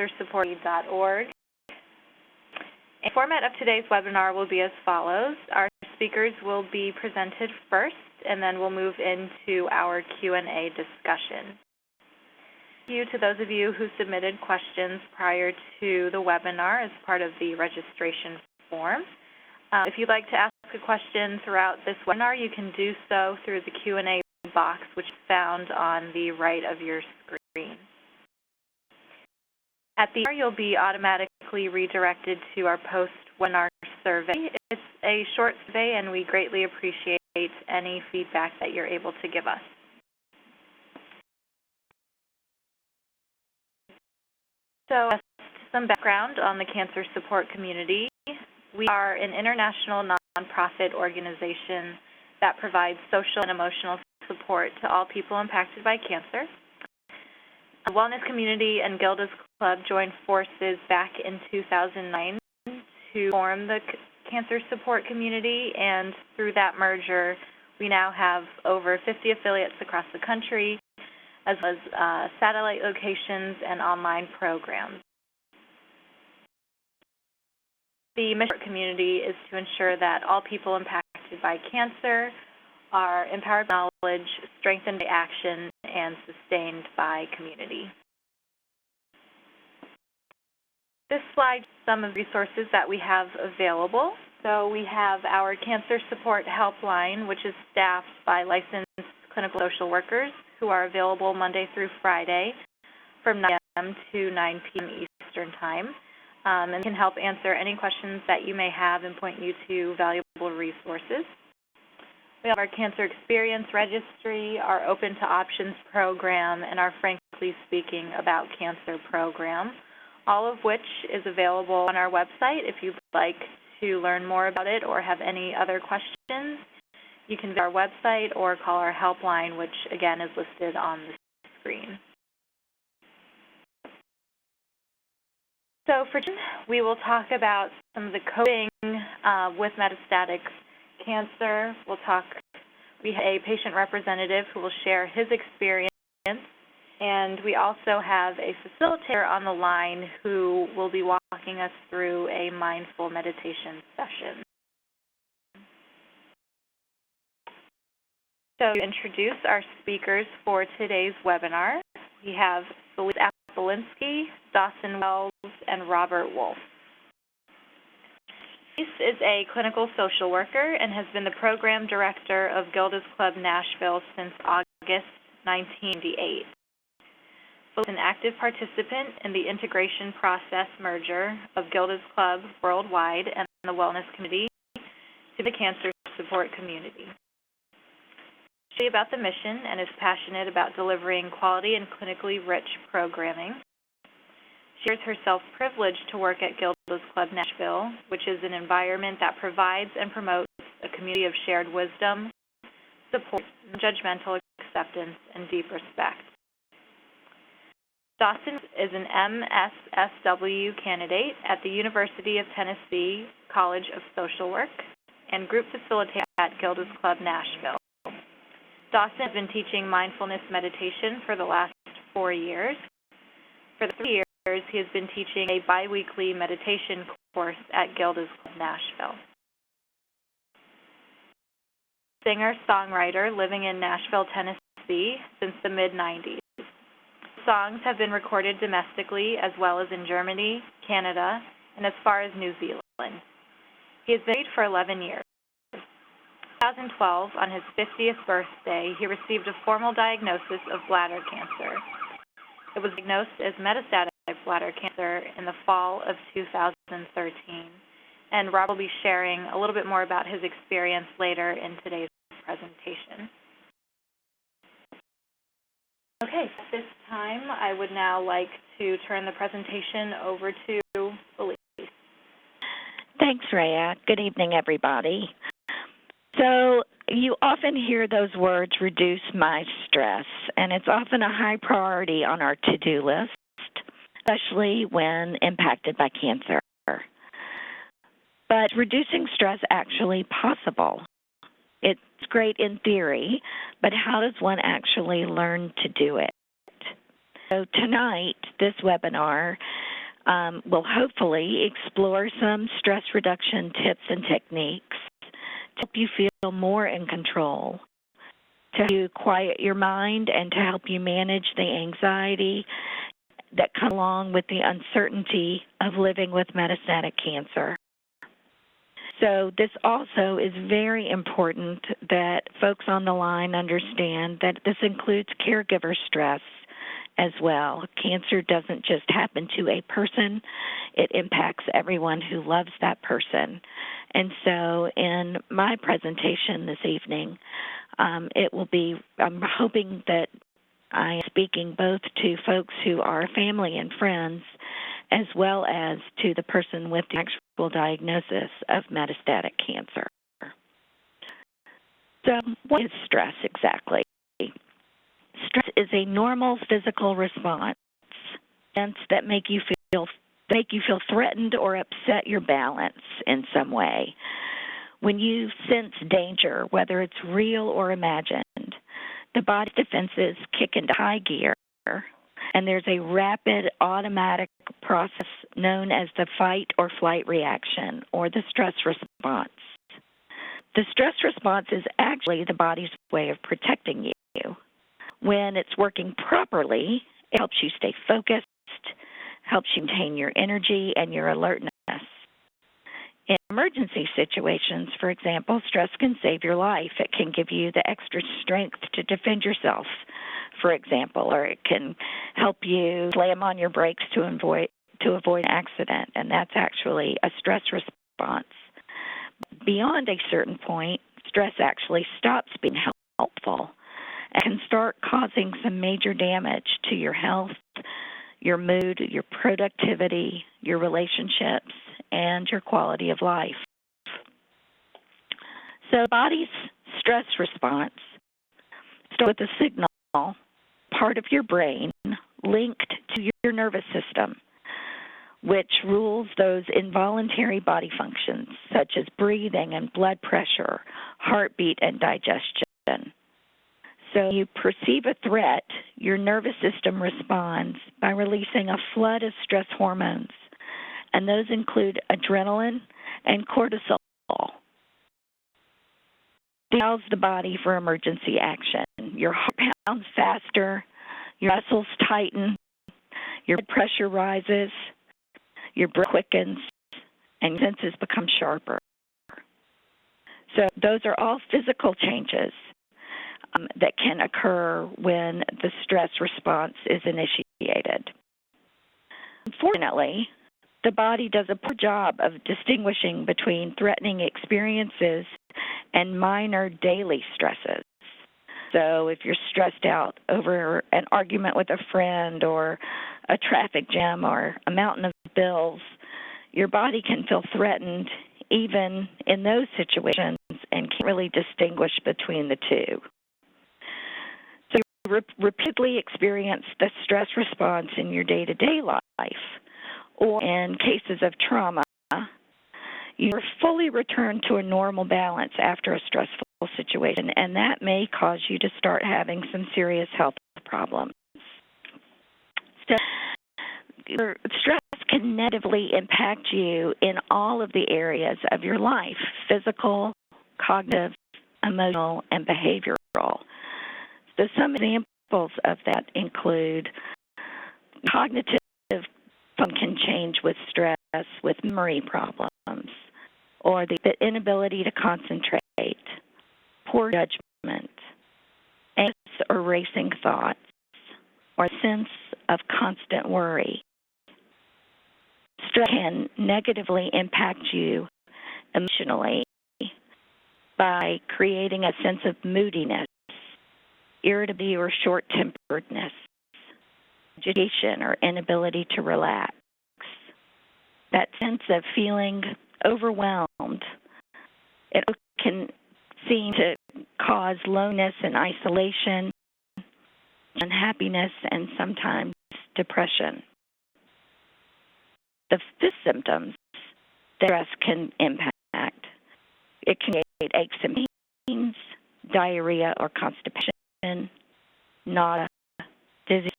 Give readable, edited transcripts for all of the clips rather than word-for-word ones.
cancersupport.org. The format of today's webinar will be as follows. Our speakers will be presented first, and then we'll move into our Q&A discussion. Thank you to those of you who submitted questions prior to the webinar as part of the registration form. If you'd like to ask a question throughout this webinar, you can do so through the Q&A box, which is found on the right of your screen. At the end, you'll be automatically redirected to our post-webinar survey. It's a short survey, and we greatly appreciate any feedback that you're able to give us. So, some background on the cancer support community. We are an international nonprofit organization that provides social and emotional support to all people impacted by cancer. The Wellness Community and Gilda's Club joined forces back in 2009 to form the Cancer Support Community, and through that merger, we now have over 50 affiliates across the country, as well as satellite locations and online programs. The mission of the community is to ensure that all people impacted by cancer are empowered by knowledge, strengthened by action, and sustained by community. This slide shows some of the resources that we have available. So we have our Cancer Support Helpline, which is staffed by licensed clinical social workers who are available Monday through Friday from 9 a.m. to 9 p.m. Eastern Time, and can help answer any questions that you may have and point you to valuable resources. We have our Cancer Experience Registry, our Open to Options program, and our Frankly Speaking About Cancer program, all of which is available on our website. If you'd like to learn more about it or have any other questions, you can visit our website or call our helpline, which again is listed on the screen. So for today, we will talk about some of the coping with metastatic cancer. We have a patient representative who will share his experience, and we also have a facilitator on the line who will be walking us through a mindful meditation session. So to introduce our speakers for today's webinar, we have Felice Apolinsky, Dawson Wells, and Robert Wolf. Felice is a clinical social worker and has been the program director of Gilda's Club Nashville since August 1998. Felice is an active participant in the integration process merger of Gilda's Club worldwide and the Wellness Committee to the Cancer Support Community. She is about the mission and is passionate about delivering quality and clinically rich programming. She is herself privileged to work at Gilda's Club Nashville, which is an environment that provides and promotes a community of shared wisdom, support, judgmental acceptance, and deep respect. Dawson is an MSSW candidate at the University of Tennessee College of Social Work and group facilitator at Gilda's Club Nashville. Dawson has been teaching mindfulness meditation for the last 4 years. For the 3 years, he has been teaching a biweekly meditation course at Gilda's Club Nashville. Singer-songwriter living in Nashville, Tennessee since the mid-90s. Songs have been recorded domestically as well as in Germany, Canada, and as far as New Zealand. He has been married for 11 years. In 2012, on his 50th birthday, he received a formal diagnosis of bladder cancer. It was diagnosed as metastatic bladder cancer in the fall of 2013, and Rob will be sharing a little bit more about his experience later in today's presentation. Okay, at this time, I would now like to turn the presentation over to Felice. Thanks, Rhea. Good evening, everybody. So you often hear those words, reduce my stress, and it's often a high priority on our to-do list, especially when impacted by cancer. But reducing stress actually possible. It's great in theory, but how does one actually learn to do it? So tonight, this webinar we'll hopefully explore some stress reduction tips and techniques to help you feel more in control, to help you quiet your mind, and to help you manage the anxiety that comes along with the uncertainty of living with metastatic cancer. So this also is very important that folks on the line understand that this includes caregiver stress as well. Cancer doesn't just happen to a person, it impacts everyone who loves that person. And so in my presentation this evening, I'm hoping that I am speaking both to folks who are family and friends, as well as to the person with the actual diagnosis of metastatic cancer. So what is stress exactly? Stress is a normal physical response that make you feel threatened or upset your balance in some way. When you sense danger, whether it's real or imagined, the body's defenses kick into high gear, and there's a rapid automatic process known as the fight or flight reaction, or the stress response. The stress response is actually the body's way of protecting you. When it's working properly, it helps you stay focused, helps you maintain your energy and your alertness. In emergency situations, for example, stress can save your life. It can give you the extra strength to defend yourself, for example, or it can help you slam on your brakes to avoid an accident, and that's actually a stress response. Beyond a certain point, stress actually stops being helpful and can start causing some major damage to your health, your mood, your productivity, your relationships, and your quality of life. So the body's stress response starts with a signal, part of your brain linked to your nervous system, which rules those involuntary body functions such as breathing and blood pressure, heartbeat, and digestion. So you perceive a threat, your nervous system responds by releasing a flood of stress hormones, and those include adrenaline and cortisol. It allows the body for emergency action. Your heart pounds faster, your muscles tighten, your blood pressure rises, your breath quickens, and your senses become sharper. So those are all physical changes that can occur when the stress response is initiated. Unfortunately, the body does a poor job of distinguishing between threatening experiences and minor daily stresses. So if you're stressed out over an argument with a friend or a traffic jam or a mountain of bills, your body can feel threatened even in those situations and can't really distinguish between the two. So you repeatedly experience the stress response in your day-to-day life, or in cases of trauma, you are fully returned to a normal balance after a stressful situation, and that may cause you to start having some serious health problems. So your stress can negatively impact you in all of the areas of your life: physical, cognitive, emotional, and behavioral. So some examples of that include cognitive can change with stress, with memory problems, or the inability to concentrate, poor judgment, anxious or racing thoughts, or a sense of constant worry. Stress can negatively impact you emotionally by creating a sense of moodiness, irritability or short-temperedness, agitation or inability to relax. That sense of feeling overwhelmed, it can seem to cause loneliness and isolation, unhappiness, and sometimes depression. The fifth symptoms that stress can impact, it can create aches and pains, diarrhea or constipation, nausea, dizziness,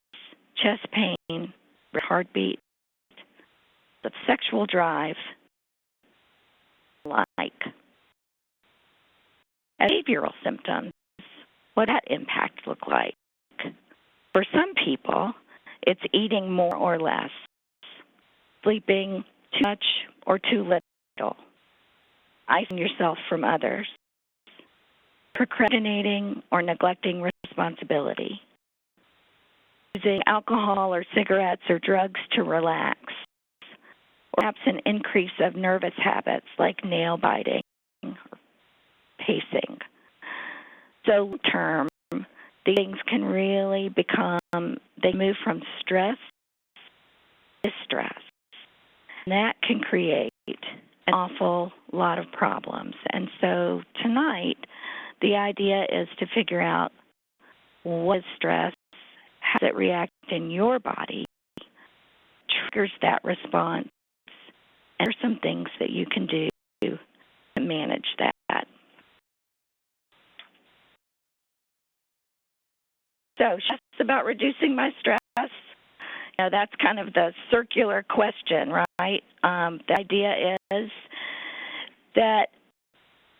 chest pain, heartbeat, physical drive like? Behavioral symptoms, what that impact look like? For some people, it's eating more or less, sleeping too much or too little, isolating yourself from others, procrastinating or neglecting responsibility, using alcohol or cigarettes or drugs to relax, or perhaps an increase of nervous habits like nail biting or pacing. So term, these things can really they move from stress to distress. And that can create an awful lot of problems. And so tonight, the idea is to figure out what is stress, how does it react in your body, triggers that response, and there are some things that you can do to manage that. So, just about reducing my stress. You know, that's kind of the circular question, right? The idea is that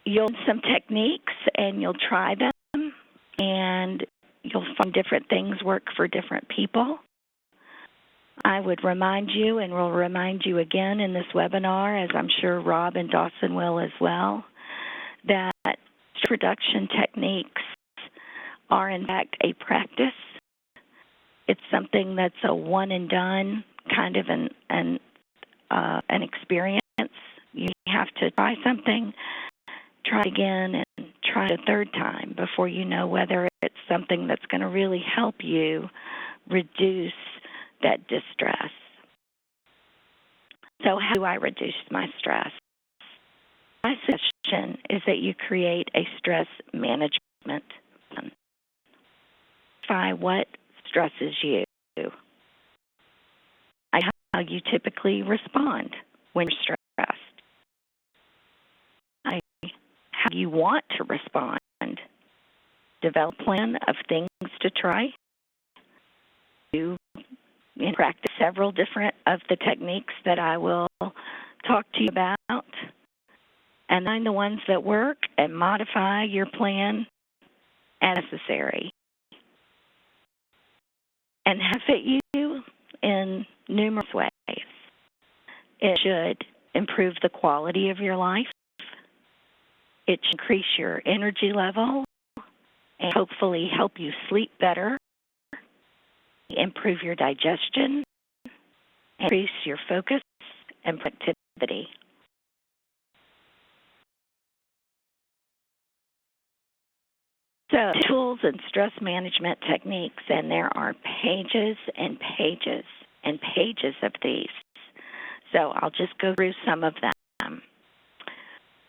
you'll learn some techniques and you'll try them, and you'll find different things work for different people. I would remind you, and will remind you again in this webinar, as I'm sure Rob and Dawson will as well, that stress reduction techniques are in fact a practice. It's something that's a one and done kind of an experience. You have to try something, try again, and try a third time before you know whether it's something that's going to really help you reduce that distress. So how do I reduce my stress? My suggestion is that you create a stress management plan. Identify what stresses you. How you typically respond when you're stressed. How you want to respond. Develop a plan of things to try. You practice several different of the techniques that I will talk to you about, and find the ones that work and modify your plan as necessary. And benefit you in numerous ways. It should improve the quality of your life. It should increase your energy level and hopefully help you sleep better, improve your digestion, increase your focus and productivity. So, tools and stress management techniques, and there are pages and pages and pages of these. So I'll just go through some of them.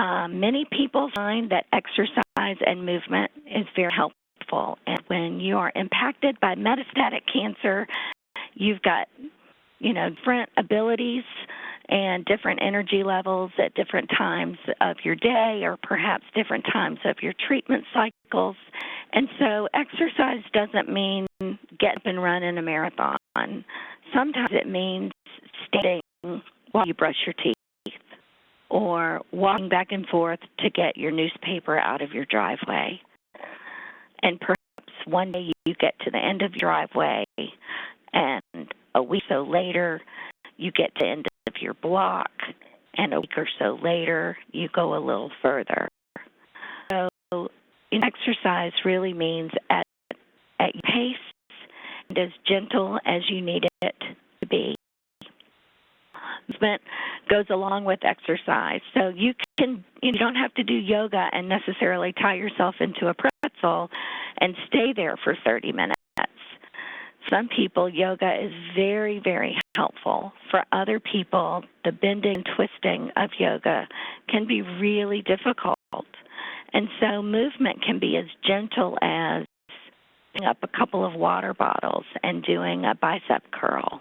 Many people find that exercise and movement is very helpful. And when you are impacted by metastatic cancer, you've got, different abilities and different energy levels at different times of your day or perhaps different times of your treatment cycles. And so exercise doesn't mean get up and run in a marathon. Sometimes it means standing while you brush your teeth or walking back and forth to get your newspaper out of your driveway. And perhaps one day you get to the end of your driveway and a week or so later you get to the end of your block, and a week or so later you go a little further. So exercise really means at your pace and as gentle as you need it to be. Movement goes along with exercise. So you don't have to do yoga and necessarily tie yourself into a pretzel and stay there for 30 minutes. Some people, yoga is very, very helpful. For other people, the bending and twisting of yoga can be really difficult. And so movement can be as gentle as picking up a couple of water bottles and doing a bicep curl,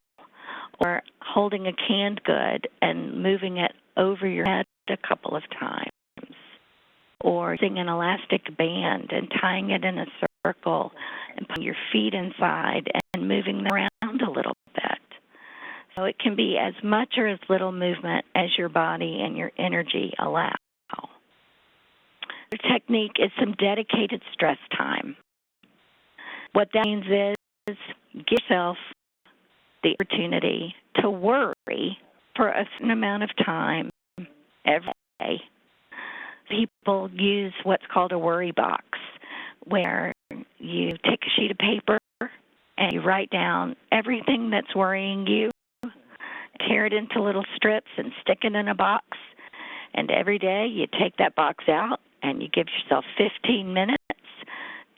or holding a canned good and moving it over your head a couple of times, or using an elastic band and tying it in a circle and putting your feet inside and moving them around a little bit. it can be as much or as little movement as your body and your energy allow. The technique is some dedicated stress time. What that means is give yourself the opportunity to worry for a certain amount of time every day. People use what's called a worry box, where you take a sheet of paper and you write down everything that's worrying you, tear it into little strips and stick it in a box. And every day you take that box out and you give yourself 15 minutes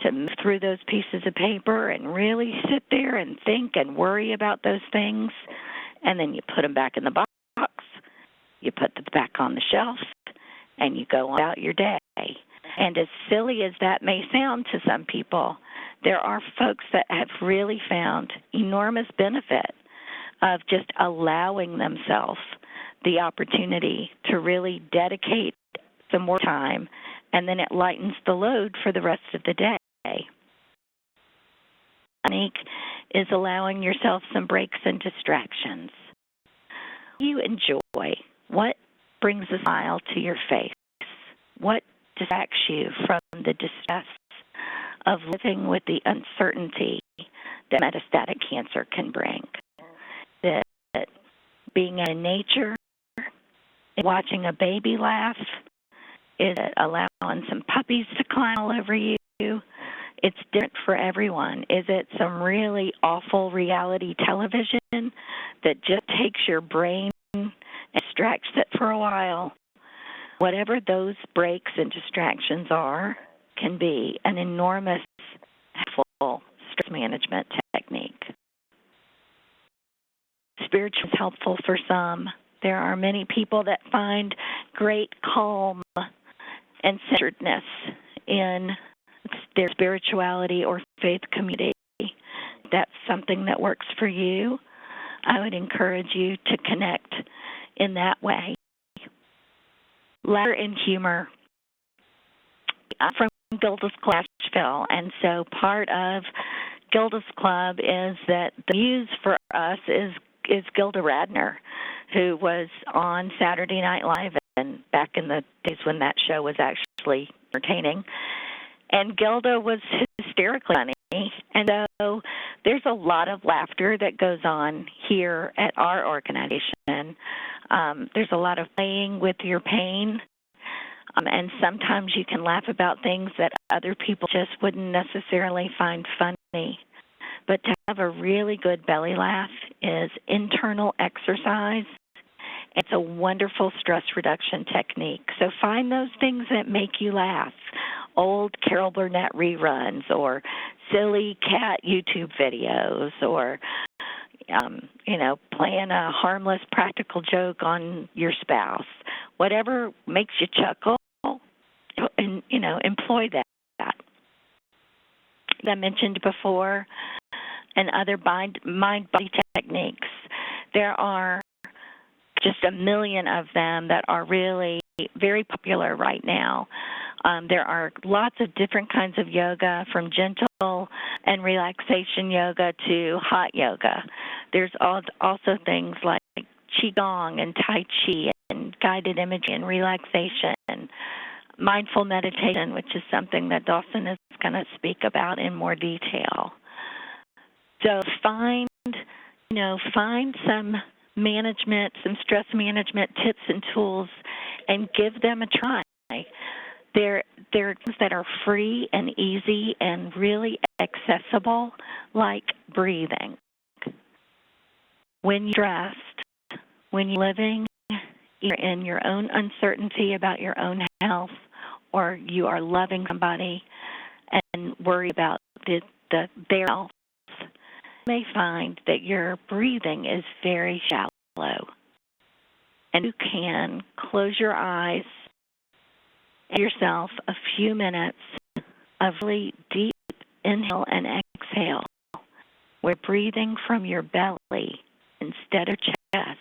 to move through those pieces of paper and really sit there and think and worry about those things. And then you put them back in the box, you put them back on the shelf, and you go on about your day. And as silly as that may sound to some people, there are folks that have really found enormous benefit of just allowing themselves the opportunity to really dedicate some more time, and then it lightens the load for the rest of the day. Technique is allowing yourself some breaks and distractions. You enjoy. What brings a smile to your face? What distracts you from the distress of living with the uncertainty that metastatic cancer can bring? That being in nature, watching a baby laugh, is it allowing some puppies to climb all over you? It's different for everyone. Is it some really awful reality television that just takes your brain and distracts it for a while? Whatever those breaks and distractions are, can be an enormous, helpful stress management technique. Spiritual is helpful for some. There are many people that find great calm and centeredness in their spirituality or faith community. That's something that works for you. I would encourage you to connect in that way. Laughter and humor. I'm from Gilda's Club, Nashville, and so part of Gilda's Club is that the muse for us is Gilda Radner, who was on Saturday Night Live and back in the days when that show was actually entertaining. And Gilda was hysterically funny, and so there's a lot of laughter that goes on here at our organization. There's a lot of playing with your pain, and sometimes you can laugh about things that other people just wouldn't necessarily find funny. But to have a really good belly laugh is internal exercise. It's a wonderful stress reduction technique. So find those things that make you laugh. Old Carol Burnett reruns or silly cat YouTube videos or, playing a harmless practical joke on your spouse. Whatever makes you chuckle, and, employ that. As I mentioned before, and other mind-body techniques, there are just a million of them that are really very popular right now. There are lots of different kinds of yoga, from gentle and relaxation yoga to hot yoga. There's also things like qigong and tai chi and guided imagery and relaxation and mindful meditation, which is something that Dawson is going to speak about in more detail. So find some stress management tips and tools, and give them a try. There are things that are free and easy and really accessible, like breathing. When you're stressed, when you're living either in your own uncertainty about your own health, or you are loving somebody and worry about their health, you may find that your breathing is very shallow. And you can close your eyes and give yourself a few minutes of really deep inhale and exhale. We're breathing from your belly instead of chest.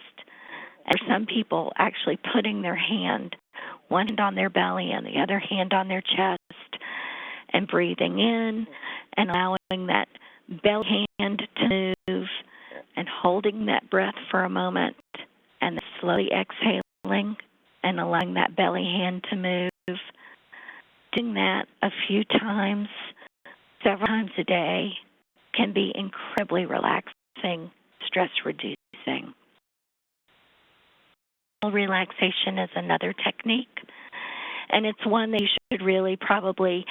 And for some people, actually putting their hand, one hand on their belly and the other hand on their chest, and breathing in and allowing that belly hand to move and holding that breath for a moment and then slowly exhaling and allowing that belly hand to move. Doing that a few times, several times a day, can be incredibly relaxing, stress reducing. Relaxation is another technique, and it's one that you should really probably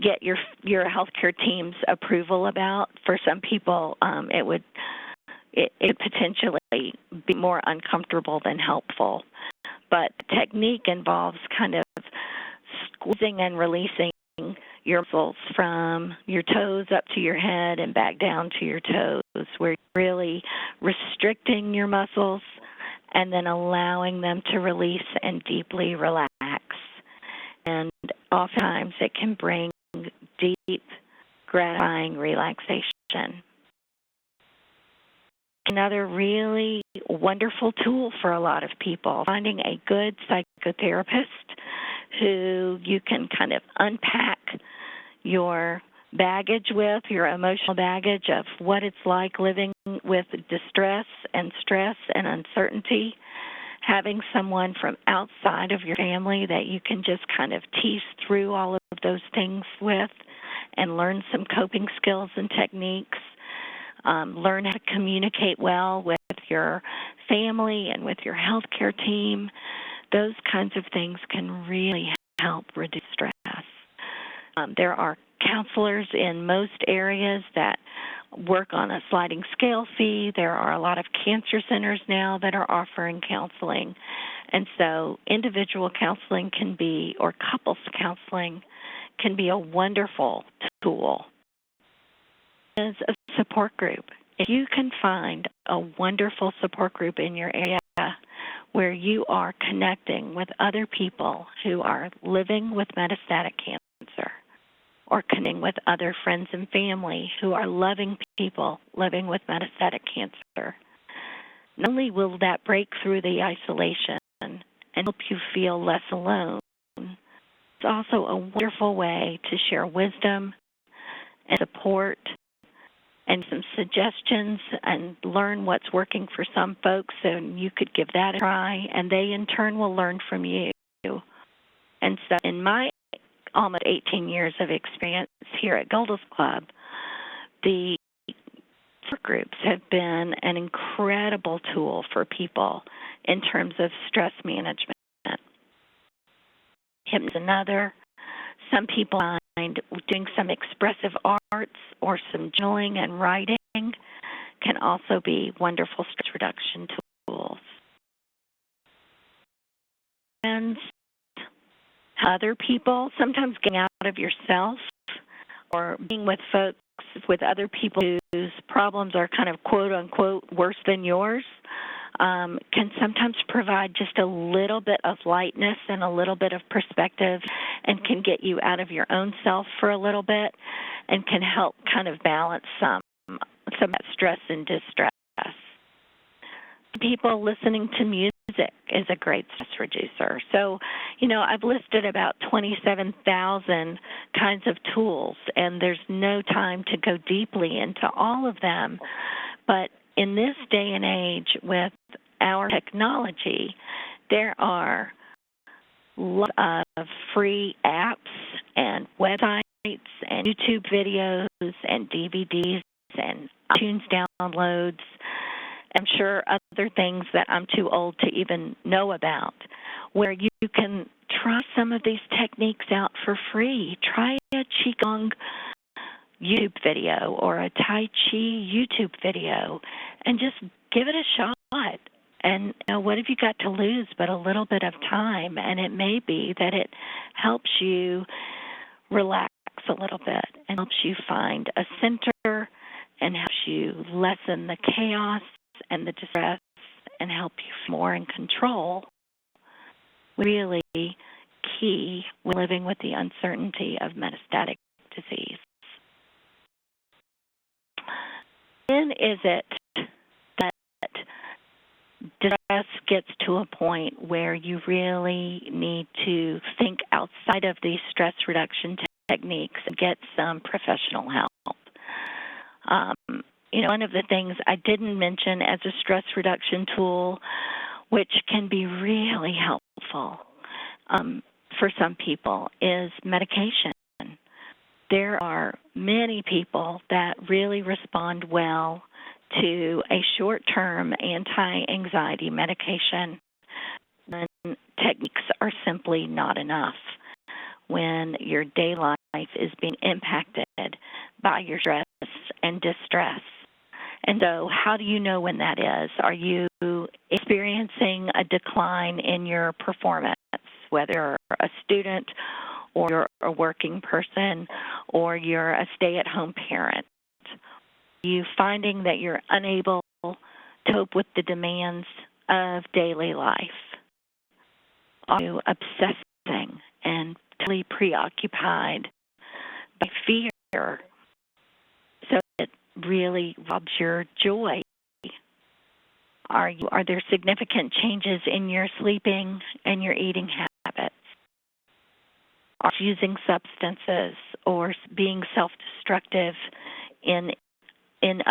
get your healthcare team's approval about. For some people, it would potentially be more uncomfortable than helpful. But the technique involves kind of squeezing and releasing your muscles from your toes up to your head and back down to your toes, where you're really restricting your muscles and then allowing them to release and deeply relax. And oftentimes it can bring deep, gratifying relaxation. Another really wonderful tool for a lot of people, finding a good psychotherapist who you can kind of unpack your baggage with, your emotional baggage of what it's like living with distress and stress and uncertainty. Having someone from outside of your family that you can just kind of tease through all of those things with and learn some coping skills and techniques. Learn how to communicate well with your family and with your healthcare team. Those kinds of things can really help reduce stress. There are counselors in most areas that work on a sliding scale fee. There are a lot of cancer centers now that are offering counseling. And so individual counseling can be, or couples counseling, can be a wonderful tool. As a support group, if you can find a wonderful support group in your area where you are connecting with other people who are living with metastatic cancer, or connecting with other friends and family who are loving people living with metastatic cancer, not only will that break through the isolation and help you feel less alone, it's also a wonderful way to share wisdom and support and some suggestions and learn what's working for some folks, and you could give that a try, and they in turn will learn from you. And so in my almost 18 years of experience here at Gilda's Club, the support groups have been an incredible tool for people in terms of stress management. Hypnosis is another. Some people find doing some expressive arts or some journaling and writing can also be wonderful stress reduction tools. And other people, sometimes getting out of yourself or being with folks, with other people whose problems are kind of quote-unquote worse than yours, can sometimes provide just a little bit of lightness and a little bit of perspective and can get you out of your own self for a little bit and can help kind of balance some of that stress and distress. People listening to music is a great stress reducer. So, I've listed about 27,000 kinds of tools, and there's no time to go deeply into all of them. But in this day and age with our technology, there are lots of free apps and websites and YouTube videos and DVDs and iTunes downloads. I'm sure other things that I'm too old to even know about, where you can try some of these techniques out for free. Try a Qigong YouTube video or a Tai Chi YouTube video and just give it a shot. And what have you got to lose but a little bit of time? And it may be that it helps you relax a little bit and helps you find a center and helps you lessen the chaos and the distress and help you feel more in control. Really key when living with the uncertainty of metastatic disease. When is it that distress gets to a point where you really need to think outside of these stress reduction techniques and get some professional help? one of the things I didn't mention as a stress reduction tool, which can be really helpful for some people, is medication. There are many people that really respond well to a short-term anti-anxiety medication when techniques are simply not enough, when your day life is being impacted by your stress and distress. And so how do you know when that is? Are you experiencing a decline in your performance, whether you're a student or you're a working person or you're a stay-at-home parent? Are you finding that you're unable to cope with the demands of daily life? Are you obsessing and totally preoccupied by fear so it really robs your joy? Are there significant changes in your sleeping and your eating habits? Are you using substances or being self-destructive in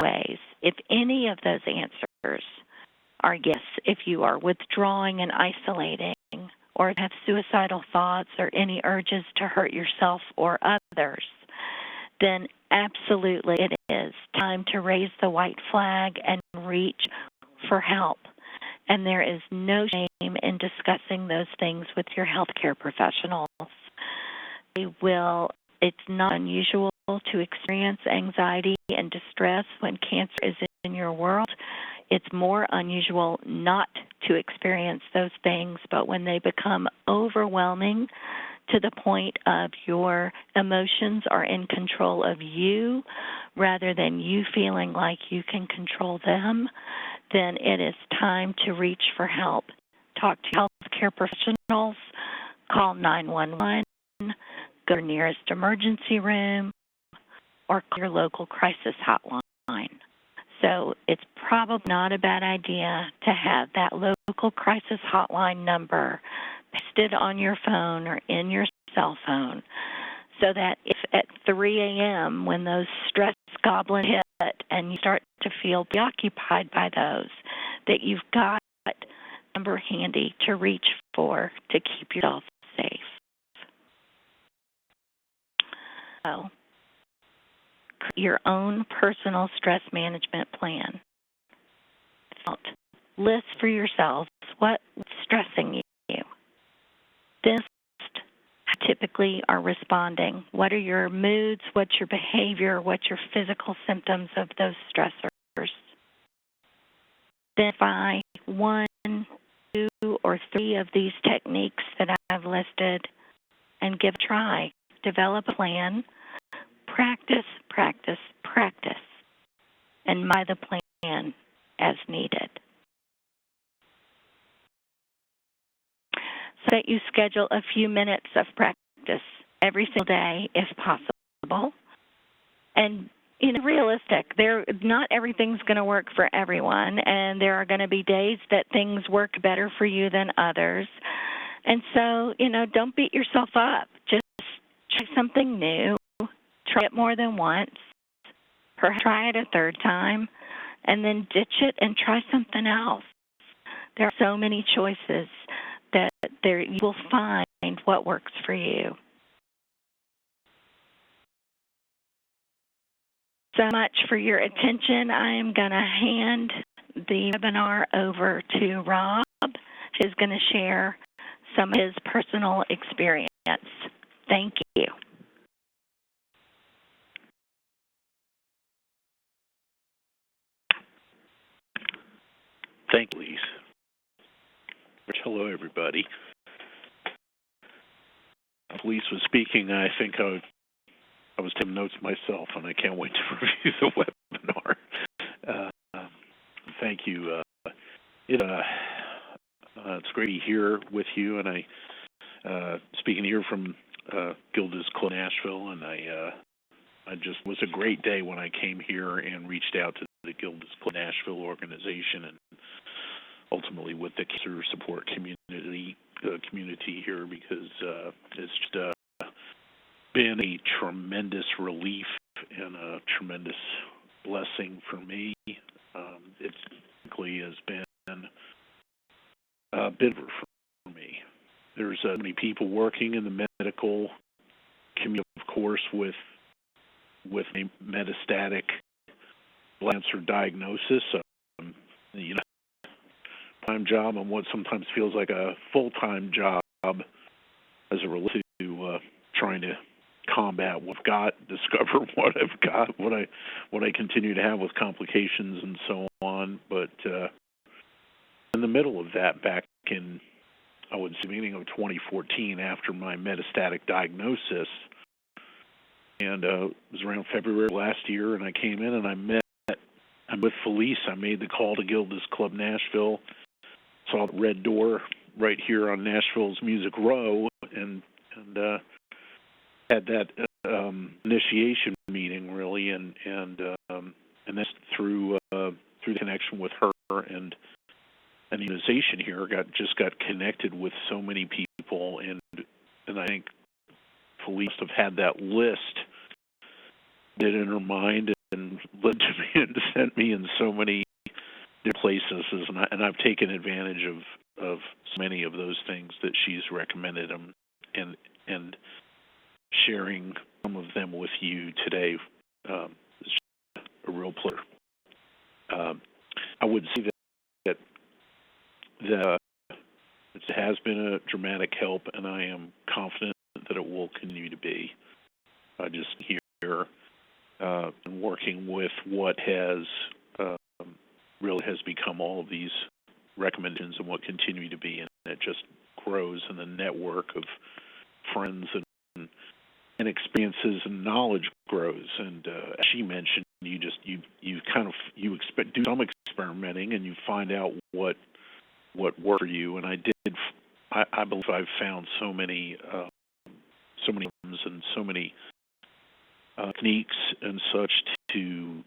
ways? If any of those answers are yes, if you are withdrawing and isolating, or have suicidal thoughts or any urges to hurt yourself or others, then absolutely it is time to raise the white flag and reach for help. And there is no shame in discussing those things with your healthcare professionals. It's not unusual to experience anxiety and distress when cancer is in your world. It's more unusual not to experience those things, but when they become overwhelming to the point of your emotions are in control of you rather than you feeling like you can control them, then it is time to reach for help. Talk to healthcare professionals, call 911, go to your nearest emergency room, or call your local crisis hotline. So it's probably not a bad idea to have that local crisis hotline number pasted on your phone or in your cell phone so that if at 3 a.m. when those stress goblins hit and you start to feel preoccupied by those, that you've got a number handy to reach for to keep yourself safe. So, your own personal stress management plan. List for yourselves what's stressing you. Then how typically are responding. What are your moods? What's your behavior? What's your physical symptoms of those stressors? Identify 1, 2, or 3 of these techniques that I've listed and give a try. Develop a plan. Practice, practice, practice, and modify the plan as needed. So that you schedule a few minutes of practice every single day if possible. And, realistic. Not everything's going to work for everyone, and there are going to be days that things work better for you than others. And so, don't beat yourself up. Just try something new. Try it more than once, perhaps try it a third time, and then ditch it and try something else. There are so many choices that you will find what works for you. So much for your attention. I am going to hand the webinar over to Rob, who's going to share some of his personal experience. Thank you. Thank you, Felice. Hello, everybody. Felice was speaking. I think I was taking notes myself, and I can't wait to review the webinar. Thank you. It's great to be here with you, and speaking here from Gilda's Club Nashville, and I just was a great day when I came here and reached out to the Gilda's Club Nashville organization, and ultimately with the cancer support community here, because it's just been a tremendous relief and a tremendous blessing for me. It typically has been a bit for me. There's many people working in the medical community, of course, with a metastatic cancer diagnosis. You know, time job on what sometimes feels like a full-time job as it relates to trying to combat what I've got, discover what I've got, what I continue to have with complications and so on. But in the middle of that, back in, I would say, beginning of 2014, after my metastatic diagnosis, and it was around February last year, and I came in and I'm with Felice. I made the call to Gilda's Club Nashville, saw the red door right here on Nashville's Music Row, and had that initiation meeting really, and that's through the connection with her and the organization here just got connected with so many people, and I think Felice must have had that list bit in her mind and led to me and sent me in so many different places, and I've taken advantage of so many of those things that she's recommended them, and sharing some of them with you today is a real pleasure. I would say that it has been a dramatic help, and I am confident that it will continue to be. I just here and working with what has really has become all of these recommendations and what continue to be, and it just grows, and the network of friends and experiences and knowledge grows. And as she mentioned, you do some experimenting and you find out what works for you. And I believe I've found so many and so many techniques and such to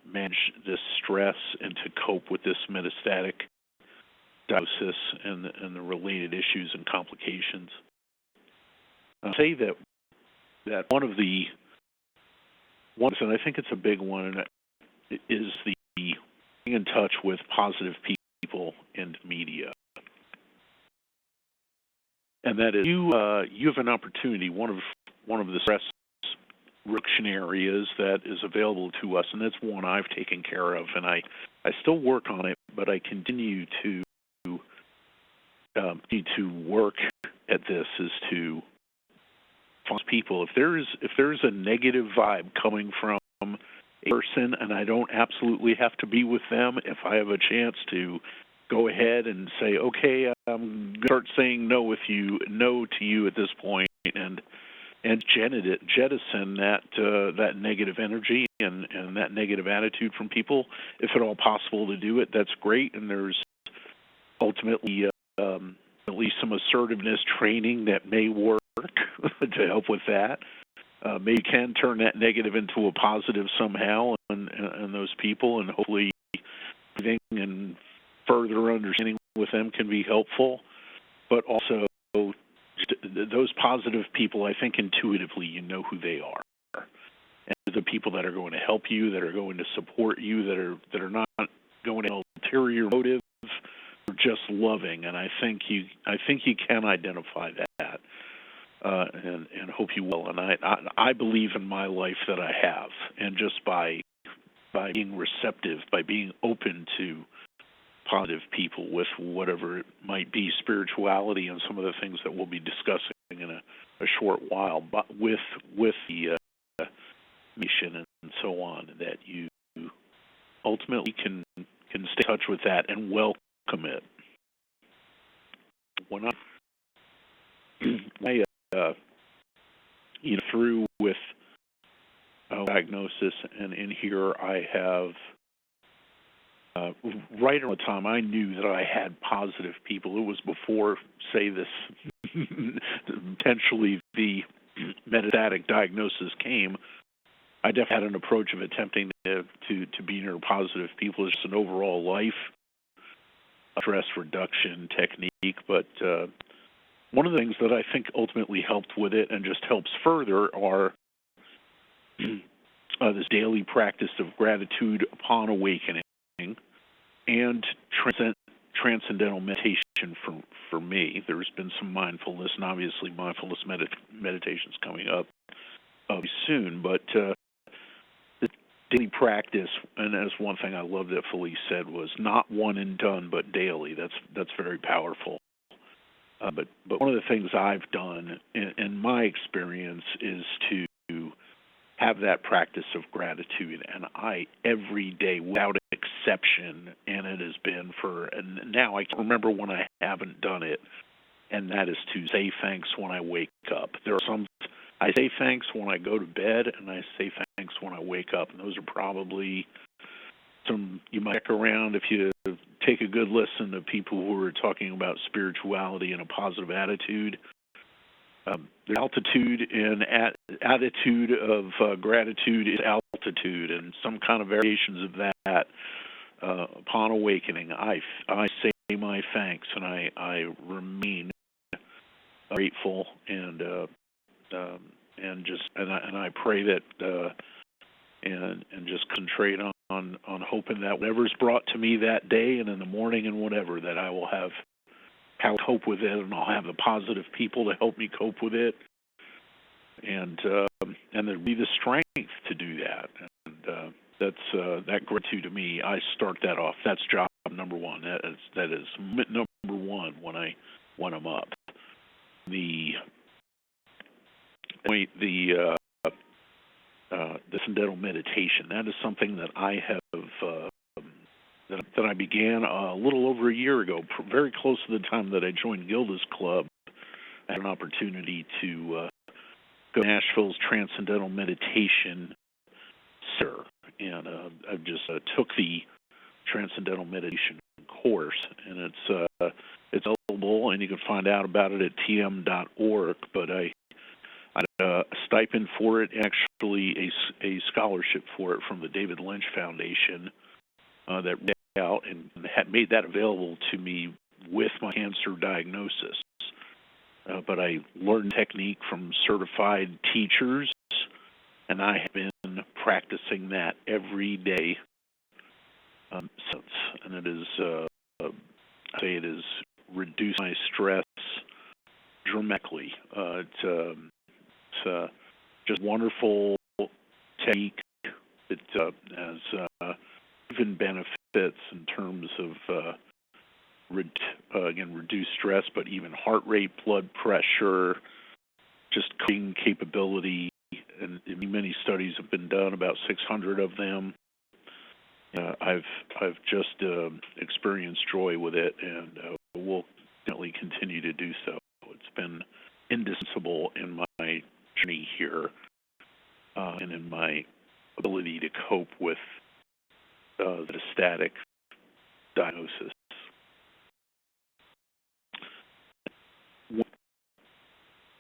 manage this stress and to cope with this metastatic diagnosis and the related issues and complications. I'll say that one, and I think it's a big one, is the being in touch with positive people in media. And that is, you have an opportunity. One of the stress reduction areas that is available to us, and that's one I've taken care of, and I still work on it, but I continue to work at this, is to find people. If there's a negative vibe coming from a person, and I don't absolutely have to be with them, if I have a chance to go ahead and say, okay, I'm going to start saying no to you at this point, and jettison that negative energy and that negative attitude from people. If at all possible to do it, that's great. And there's ultimately at least some assertiveness training that may work to help with that. Maybe you can turn that negative into a positive somehow, and those people, and hopefully breathing and further understanding with them can be helpful. But also, those positive people, I think intuitively you know who they are. And the people that are going to help you, that are going to support you, that are not going to ulterior motive, or just loving. And I think you can identify that, and hope you will. And I believe in my life that I have, and just by being receptive, by being open to positive people with whatever it might be, spirituality, and some of the things that we'll be discussing in a short while, but with the mission and so on, that you ultimately can stay in touch with that and welcome it. When I through with diagnosis, and in here I have right around the time I knew that I had positive people. It was before, say, this potentially the metastatic diagnosis came. I definitely had an approach of attempting to be near positive people. It's just an overall life stress reduction technique. But one of the things that I think ultimately helped with it and just helps further are this daily practice of gratitude upon awakening and transcendental meditation for me. There's been some mindfulness, and obviously mindfulness meditation's coming up soon, but the daily practice, and that's one thing I love that Felice said, was not one and done, but daily. That's very powerful. But one of the things I've done in my experience is to have that practice of gratitude, and I every day without exception, and it has been and now I can't remember when I haven't done it, and that is to say thanks when I wake up. There are some I say thanks when I go to bed, and I say thanks when I wake up, and those are probably some you might check around if you take a good listen to people who are talking about spirituality and a positive attitude. The altitude and attitude of gratitude is altitude, and some kind of variations of that. Upon awakening, I say my thanks, and I remain grateful, and I pray that and just concentrate on hoping that whatever's brought to me that day and in the morning and whatever, that I will have how to cope with it, and I'll have the positive people to help me cope with it, and there'll be the strength to do that. And that's that gratitude to me. I start that off. That's job number one. That is number one when I'm up. The transcendental meditation. That is something that I have that I began a little over a year ago, very close to the time that I joined Gilda's club. I had an opportunity to go to Nashville's Transcendental Meditation Center, and I just took the Transcendental Meditation course, and it's available, and you can find out about it at tm.org. But I had a stipend for it, actually a scholarship for it from the David Lynch Foundation that read out and had made that available to me with my cancer diagnosis. But I learned technique from certified teachers, and I have been practicing that every day since. And it is, I say it has reduced my stress dramatically. It's just wonderful technique. It has even benefits in terms of reduced stress, but even heart rate, blood pressure, just coping capability, and many studies have been done, about 600 of them. I've just experienced joy with it, and will definitely continue to do so. It's been indispensable in my journey here, and in my ability to cope with the metastatic diagnosis.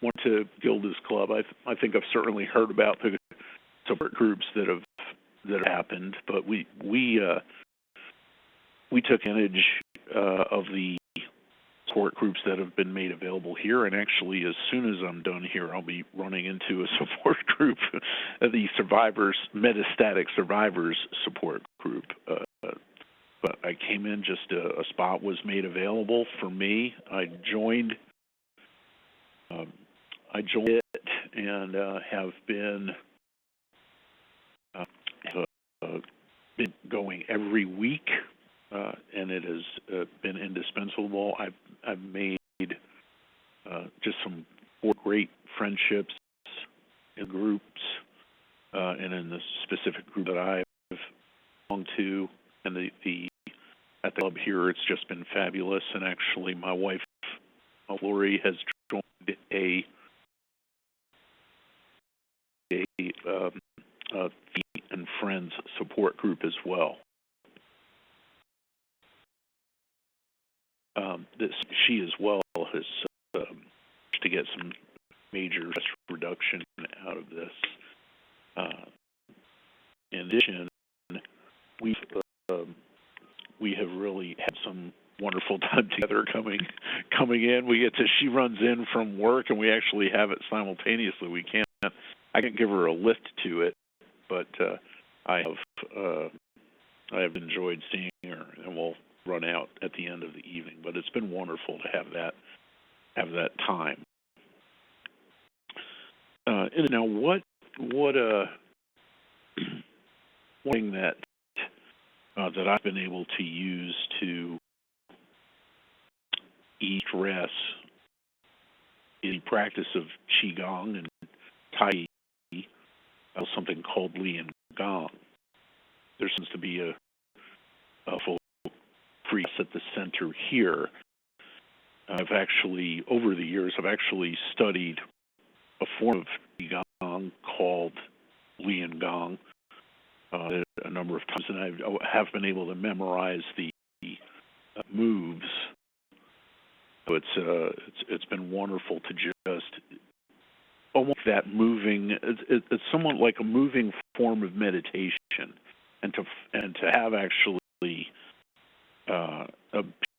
Went to Gilda's club. I think I've certainly heard about the support groups that have happened, but we took advantage of the support groups that have been made available here, and actually as soon as I'm done here, I'll be running into a support group, the Metastatic Survivors support group. But I came in, just a spot was made available for me. I joined it, and have been going every week, and it has been indispensable. I've made just some great friendships in groups, and in the specific group that I've belonged to, and at the club here, it's just been fabulous. And actually, my wife, Lori, has joined a Feet and Friends support group as well. She as well has to get some major stress reduction out of this. In addition, we have really had some wonderful time together coming in. She runs in from work, and we actually have it simultaneously. I can't give her a lift to it, but I have enjoyed seeing her, and we'll run out at the end of the evening. But it's been wonderful to have that time. And now, what one thing that I've been able to use to ease stress is the practice of qigong and tai chi, something called li and gong. There seems to be a full freeze at the center here. Over the years, I've actually studied a form of qigong called li and gong a number of times, and I have been able to memorize the moves. So it's been wonderful to just almost that moving. It's somewhat like a moving form of meditation, and to have actually a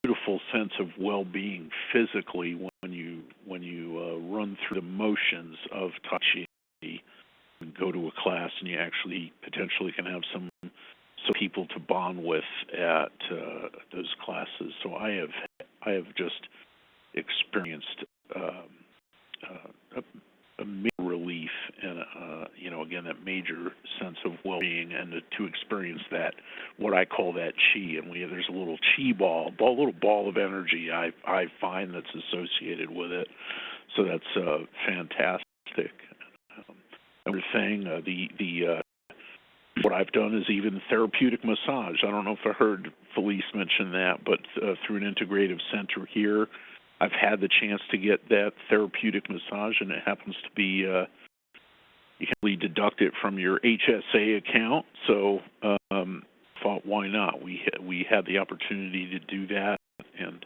beautiful sense of well-being physically when you run through the motions of Tai Chi. And go to a class, and you actually potentially can have some people to bond with at those classes. So I have just experienced a major relief and again, that major sense of well-being, and to experience that, what I call that chi. And there's a little chi ball, a little ball of energy I find that's associated with it. So that's fantastic. Another thing, what I've done is even therapeutic massage. I don't know if I heard Felice mention that, but through an integrative center here, I've had the chance to get that therapeutic massage, and it happens to be you can really deduct it from your HSA account. So thought, why not? We had the opportunity to do that, and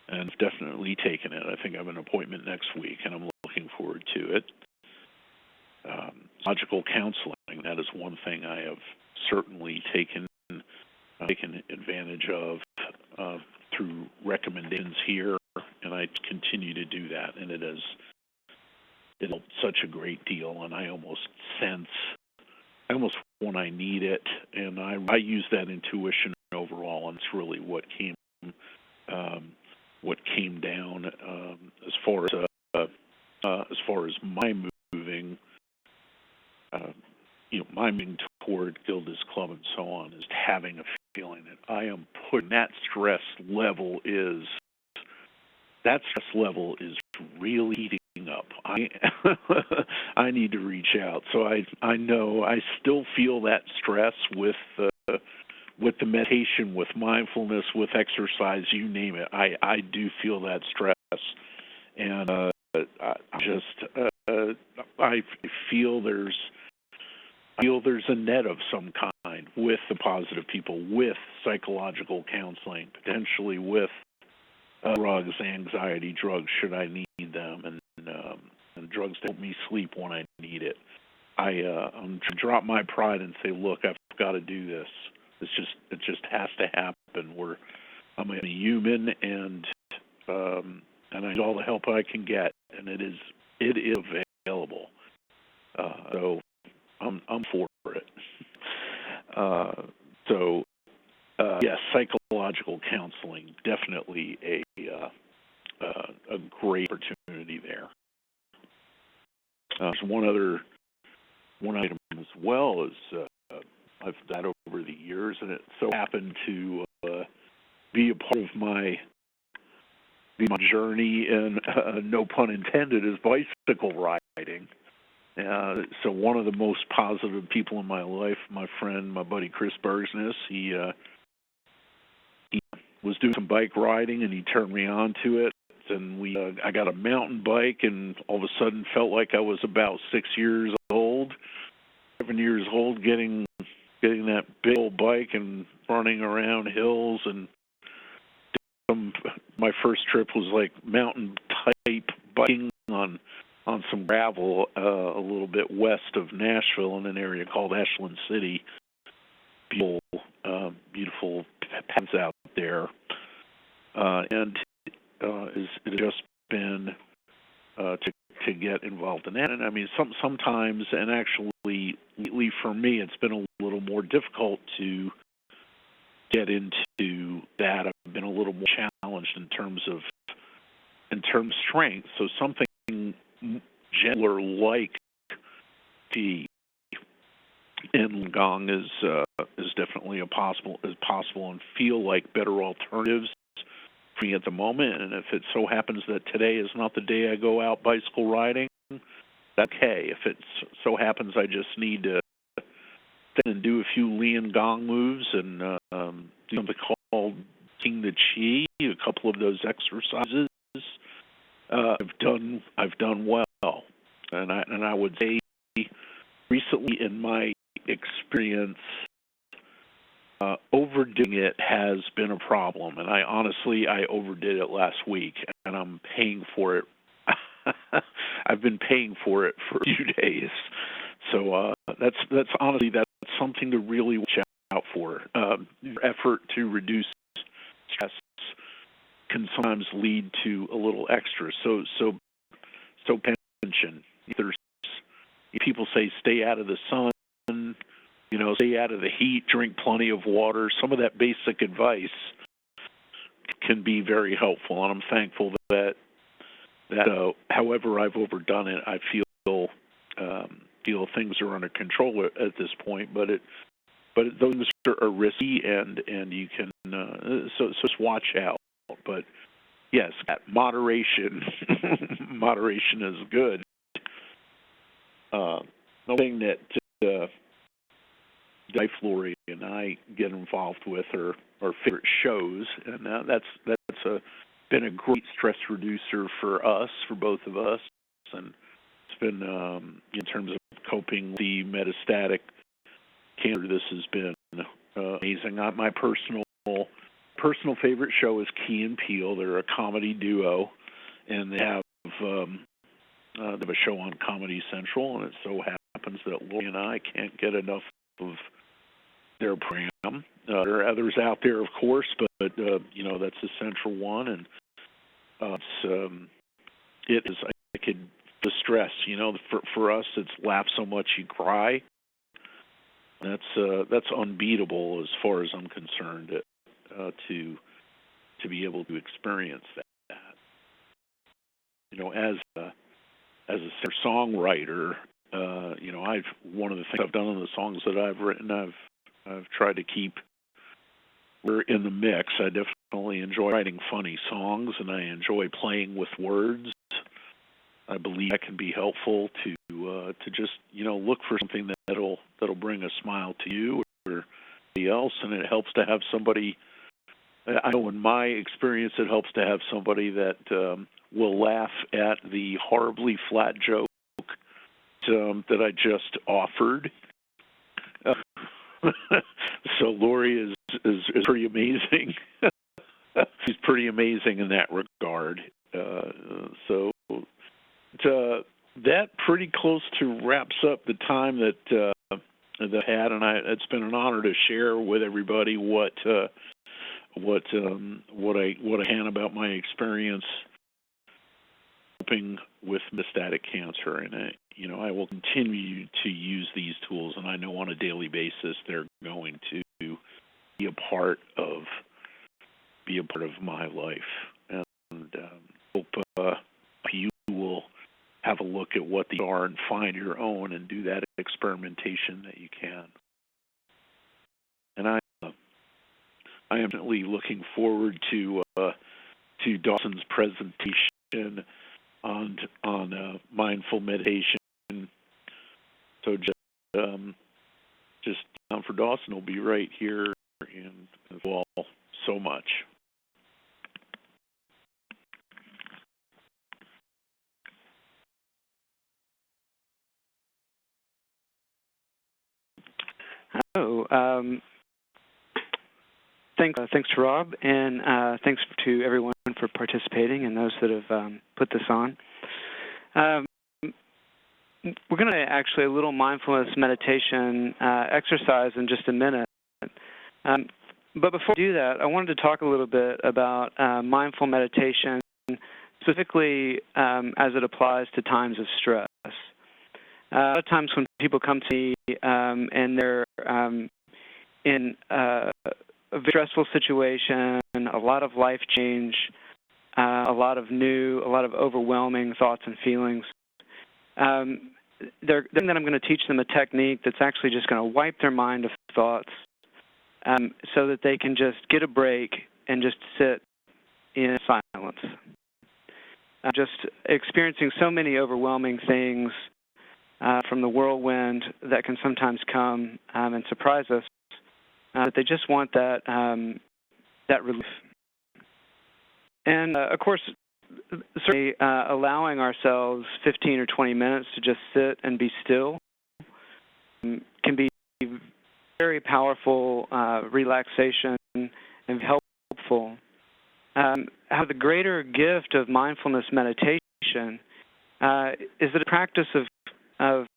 I've definitely taken it. I think I have an appointment next week, and I'm looking forward to it. Logical counseling, that is one thing I have certainly taken advantage of through recommendations here, and I continue to do that, and it helped such a great deal, and I almost when I need it, and I use that intuition overall, and it's really what came down as far as my moving. My moving toward Gilda's club and so on is having a feeling that I am putting that stress level is really heating up. I need to reach out. So I know I still feel that stress with the meditation, with mindfulness, with exercise, you name it. I do feel that stress, and I feel there's a net of some kind with the positive people, with psychological counseling, potentially with drugs, anxiety drugs, should I need them, and drugs to help me sleep when I need it. I'm to drop my pride and say, look, I've got to do this. It just has to happen. I'm a human, and I need all the help I can get, and it is available. So I'm for it. Yes, psychological counseling, definitely a great opportunity there. There's one item as well as I've done over the years, and it so happened to be a part of my journey, and no pun intended, is bicycle riding. So one of the most positive people in my life, my friend, my buddy Chris Bergsness, he was doing some bike riding, and he turned me on to it, and I got a mountain bike, and all of a sudden felt like I was about 7 years old, getting that big old bike and running around hills, and my first trip was like mountain type biking on some gravel a little bit west of Nashville in an area called Ashland City. Beautiful paths out there, and it has just been to get involved in that. And I mean, sometimes, and actually, lately for me, it's been a little more difficult to get into that. I've been a little more challenged in terms of strength. So something gentler like T and Gong is definitely possible, and feel like better alternatives for me at the moment. And if it so happens that today is not the day I go out bicycle riding, that's okay. If it so happens I just need to sit and do a few Li and Gong moves and do something called King the Chi, a couple of those exercises, I've done well. And I would say recently in my experience, overdoing it has been a problem, and I overdid it last week, and I'm paying for it. I've been paying for it for a few days, so that's something to really watch out for. Effort to reduce stress can sometimes lead to a little extra. So pay attention. People say stay out of the sun, stay out of the heat, drink plenty of water. Some of that basic advice can be very helpful, and I'm thankful that however I've overdone it, I feel things are under control at this point. But those are risky, and you can so just watch out. But yes, moderation is good. The thing that Lori and I get involved with are our favorite shows, and that's been a great stress reducer for us, for both of us, and it's been in terms of coping with the metastatic cancer. This has been amazing. My personal favorite show is Key and Peele. They're a comedy duo, and they have a show on Comedy Central, and it so happens that Lori and I can't get enough of their program. There are others out there, of course, but that's the central one, and it is. I could distress. For us, it's laugh so much you cry. That's unbeatable as far as I'm concerned. To be able to experience that. As a songwriter, one of the things I've done on the songs that I've written, I've tried to keep in the mix. I definitely enjoy writing funny songs, and I enjoy playing with words. I believe that can be helpful to just look for something that'll bring a smile to you or somebody else, and it helps to have somebody. I know in my experience, it helps to have somebody that will laugh at the horribly flat joke that I just offered. So Lori is pretty amazing. She's pretty amazing in that regard. So that pretty close to wraps up the time that I had, and it's been an honor to share with everybody what I can about my experience coping with metastatic cancer, and I will continue to use these tools, and I know on a daily basis they're going to be a part of my life, and hope you will have a look at what these are and find your own and do that experimentation that you can. And I am definitely looking forward to Dawson's presentation on mindful meditation. So just down for Dawson will be right here, and thank you all so much. Hello. Thanks to Rob, and thanks to everyone for participating and those that have put this on. We're going to actually a little mindfulness meditation exercise in just a minute. But before we do that, I wanted to talk a little bit about mindful meditation specifically as it applies to times of stress. A lot of times when people come to me and they're in a very stressful situation, a lot of life change, a lot of overwhelming thoughts and feelings, they're thinking that I'm going to teach them a technique that's actually just going to wipe their mind of thoughts so that they can just get a break and just sit in silence. Just experiencing so many overwhelming things from the whirlwind that can sometimes come and surprise us, that they just want that relief. And of course, certainly allowing ourselves 15 or 20 minutes to just sit and be still can be very powerful relaxation and helpful. How the greater gift of mindfulness meditation is the practice of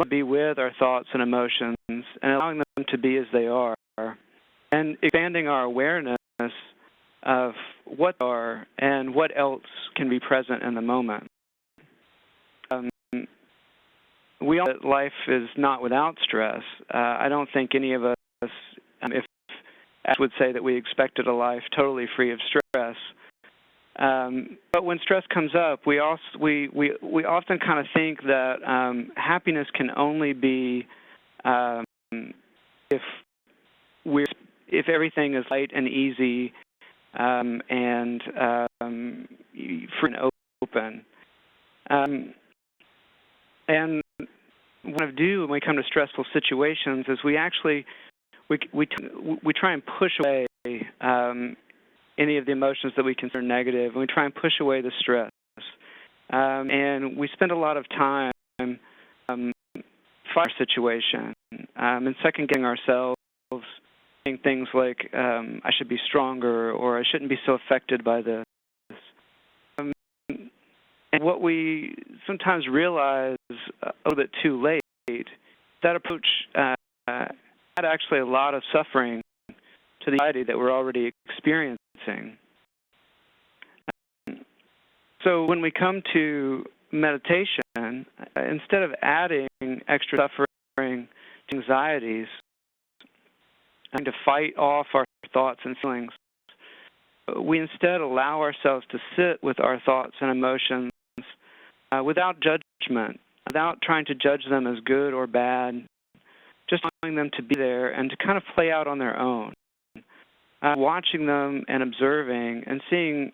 be with our thoughts and emotions and allowing them to be as they are, and expanding our awareness of what they are and what else can be present in the moment. We all know that life is not without stress. I don't think any of us, if would say that we expected a life totally free of stress. But when stress comes up, we often kind of think that happiness can only be if everything is light and easy and free and open. And what I do when we come to stressful situations is we try and push away any of the emotions that we consider negative, and we try and push away the stress. And we spend a lot of time fighting our situation and second-guessing ourselves, saying things like, I should be stronger, or I shouldn't be so affected by this. And what we sometimes realize a little bit too late, that approach had actually a lot of suffering to the anxiety that we're already experiencing. So when we come to meditation, instead of adding extra suffering to anxieties, and to fight off our thoughts and feelings, we instead allow ourselves to sit with our thoughts and emotions without judgment, without trying to judge them as good or bad, just allowing them to be there and to kind of play out on their own, watching them and observing and seeing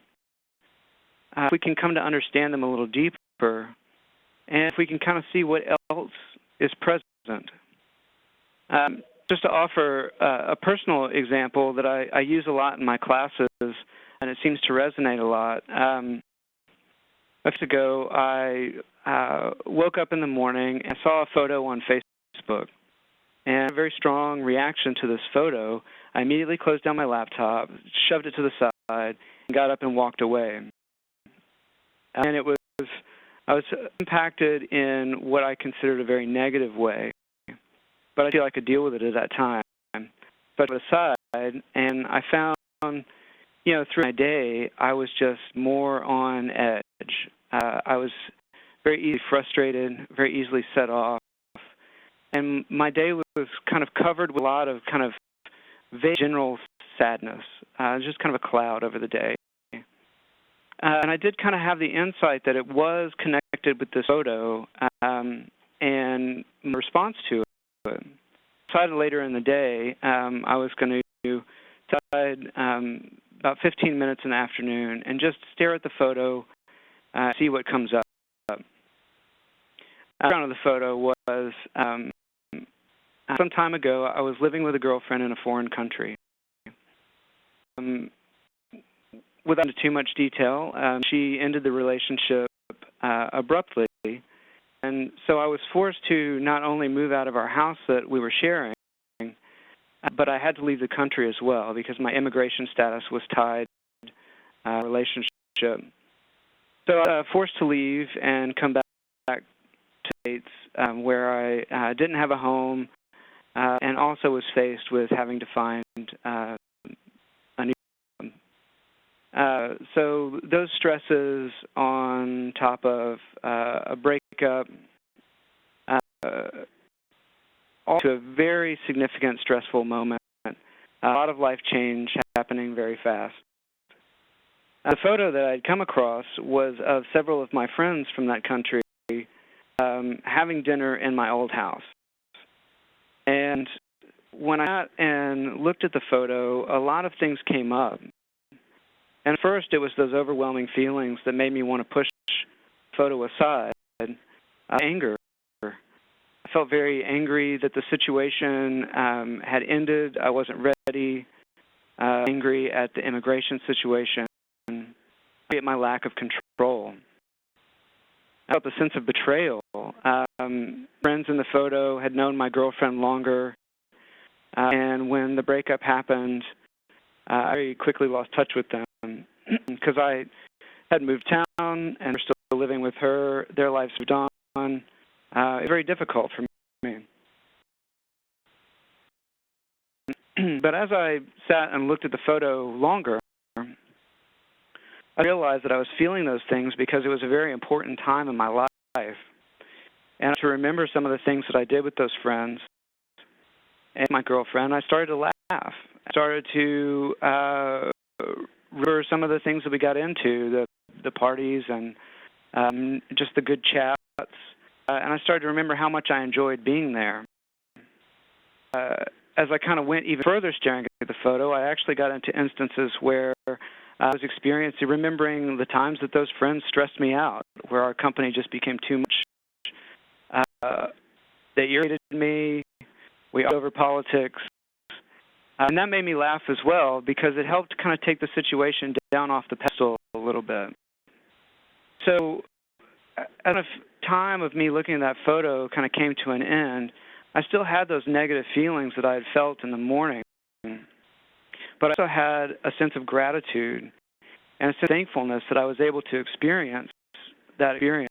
if we can come to understand them a little deeper, and if we can kind of see what else is present. Just to offer a personal example that I use a lot in my classes, and it seems to resonate a lot. Months ago, I woke up in the morning and saw a photo on Facebook, and I had a very strong reaction to this photo. I immediately closed down my laptop, shoved it to the side, and got up and walked away. And I was impacted in what I considered a very negative way, but I feel I could deal with it at that time. But aside, and I found, through my day, I was just more on edge. I was very easily frustrated, very easily set off, and my day was kind of covered with a lot of kind of vague general sadness. Just kind of a cloud over the day. And I did kind of have the insight that it was connected with this photo and my response to it. Decided later in the day I was going to decide about 15 minutes in the afternoon and just stare at the photo, see what comes up. The background of the photo was some time ago I was living with a girlfriend in a foreign country. Without too much detail, she ended the relationship abruptly, and so I was forced to not only move out of our house that we were sharing, but I had to leave the country as well because my immigration status was tied to the relationship. So I was forced to leave and come back to the States where I didn't have a home and also was faced with having to find a new home. So those stresses on top of a breakup, all to a very significant stressful moment, a lot of life change happening very fast. The photo that I'd come across was of several of my friends from that country having dinner in my old house. And when I sat and looked at the photo, a lot of things came up. And first, it was those overwhelming feelings that made me want to push the photo aside. Anger. I felt very angry that the situation had ended. I wasn't ready. Angry at the immigration situation. At my lack of control. I felt the sense of betrayal. Friends in the photo had known my girlfriend longer. And when the breakup happened, I very quickly lost touch with them because I had moved town and were still living with her. Their lives moved on. It was very difficult for me. But as I sat and looked at the photo longer, I realized that I was feeling those things because it was a very important time in my life. And to remember some of the things that I did with those friends and my girlfriend, I started to laugh. I started to remember some of the things that we got into, the parties and just the good chats. And I started to remember how much I enjoyed being there. As I kind of went even further staring at the photo, I actually got into instances where I was remembering the times that those friends stressed me out, where our company just became too much. They irritated me. We argued over politics. And that made me laugh as well because it helped kind of take the situation down off the pedestal a little bit. So as the time of me looking at that photo kind of came to an end, I still had those negative feelings that I had felt in the morning. But I also had a sense of gratitude and a sense of thankfulness that I was able to experience that experience.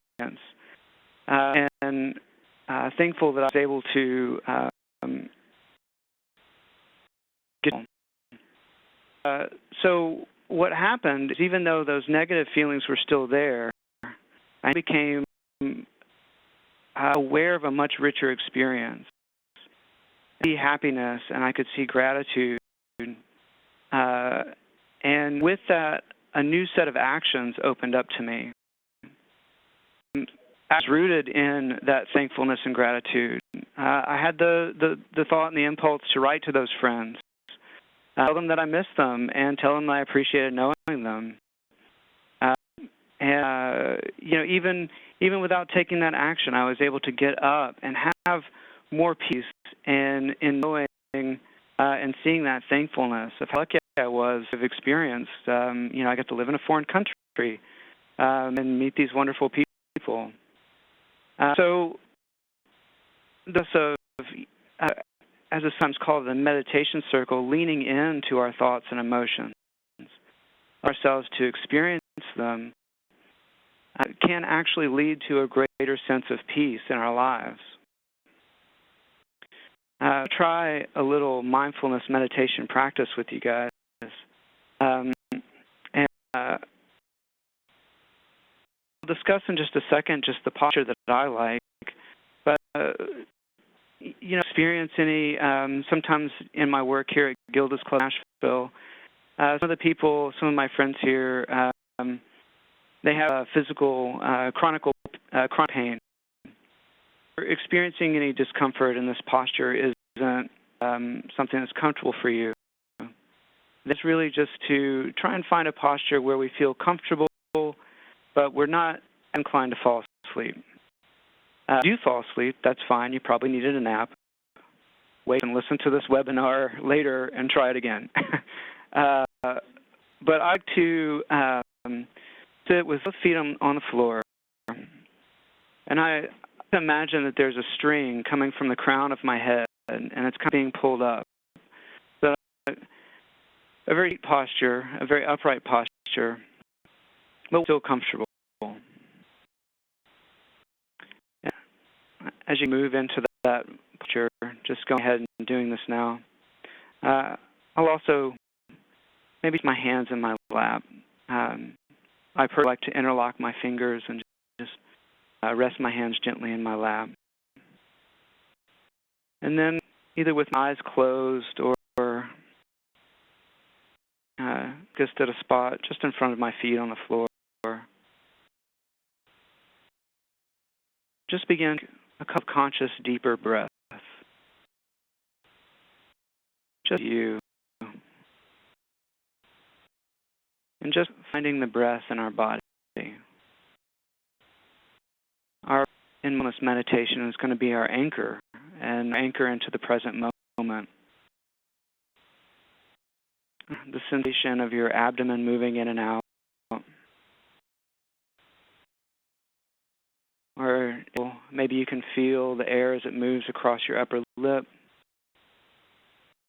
And thankful that I was able to get home. So what happened is even though those negative feelings were still there, I became aware of a much richer experience. I could see happiness and I could see gratitude. And with that, a new set of actions opened up to me. I was rooted in that thankfulness and gratitude. I had the thought and the impulse to write to those friends, tell them that I miss them, and tell them that I appreciated knowing them. Even without taking that action, I was able to get up and have more peace in knowing and seeing that thankfulness of how lucky I was to have experienced. I got to live in a foreign country and meet these wonderful people. So this as it's sometimes called the meditation circle, leaning into our thoughts and emotions, ourselves to experience them, can actually lead to a greater sense of peace in our lives. Try a little mindfulness meditation practice with you guys. I'll discuss in just a second just the posture that I like. But, experience any, sometimes in my work here at Gilda's Club Nashville, some of my friends here, they have physical, chronic pain. Experiencing any discomfort in this posture isn't something that's comfortable for you. It's really just to try and find a posture where we feel comfortable, but we're not inclined to fall asleep. If you do fall asleep, that's fine. You probably needed a nap. Wait and listen to this webinar later and try it again. But I like to sit with both feet on the floor, and I imagine that there's a string coming from the crown of my head, and it's kind of being pulled up. So a very deep posture, a very upright posture, but still comfortable. As you move into that posture, just go ahead and doing this now. I'll also maybe put my hands in my lap I personally like to interlock my fingers and just rest my hands gently in my lap. And then either with my eyes closed or just at a spot just in front of my feet on the floor, just begin a couple of conscious, deeper breaths. Just you. And just finding the breath in our body. Our mindfulness meditation is going to be our anchor, and anchor into the present moment. The sensation of your abdomen moving in and out, or maybe you can feel the air as it moves across your upper lip,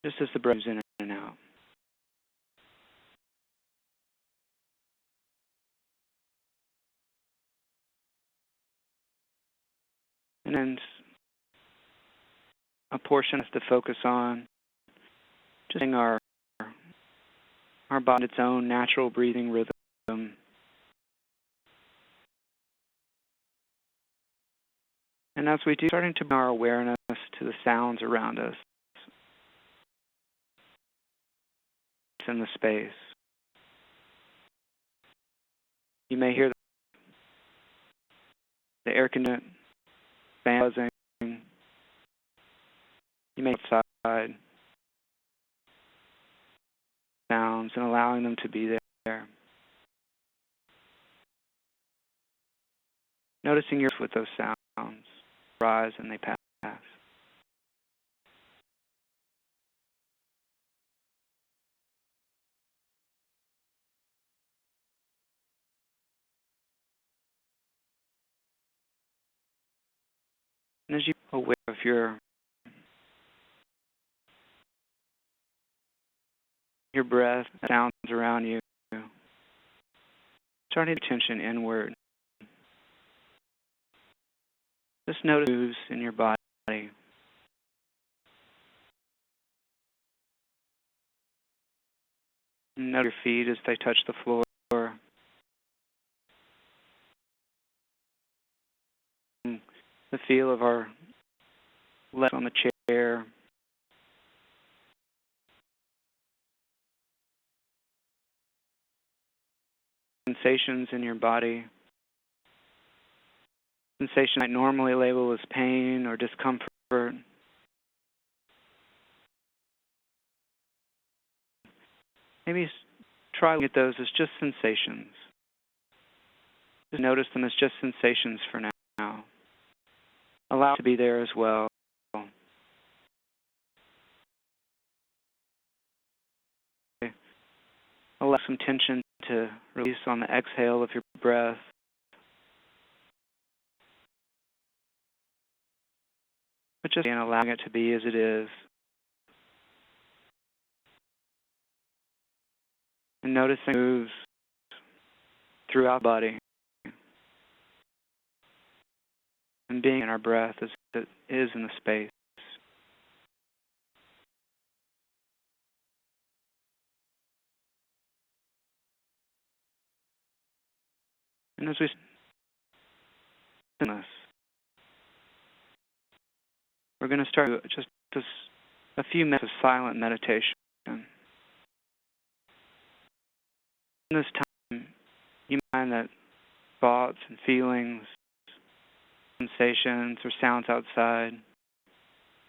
just as the breath moves in and out. And then a portion is to focus on just our body, its own natural breathing rhythm. And as we do, starting to bring our awareness to the sounds around us in the space. You may hear the air conditioner fan buzzing. You may outside sounds and allowing them to be there. Noticing yourself with those sounds rise and they pass. And as you are aware of your breath, sounds around you, starting to attention inward. Just notice moves in your body. Notice your feet as they touch the floor. The feel of our legs on the chair. Sensations in your body. Sensation I normally label as pain or discomfort. Maybe try looking at those as just sensations. Just notice them as just sensations for now. Allow it to be there as well. Allow some tension to release on the exhale of your breath. But just allowing it to be as it is. And noticing moves throughout the body. And being in our breath as it is in the space. And as we this, we're going to start just a few minutes of silent meditation. In this time, you find that thoughts and feelings, sensations, or sounds outside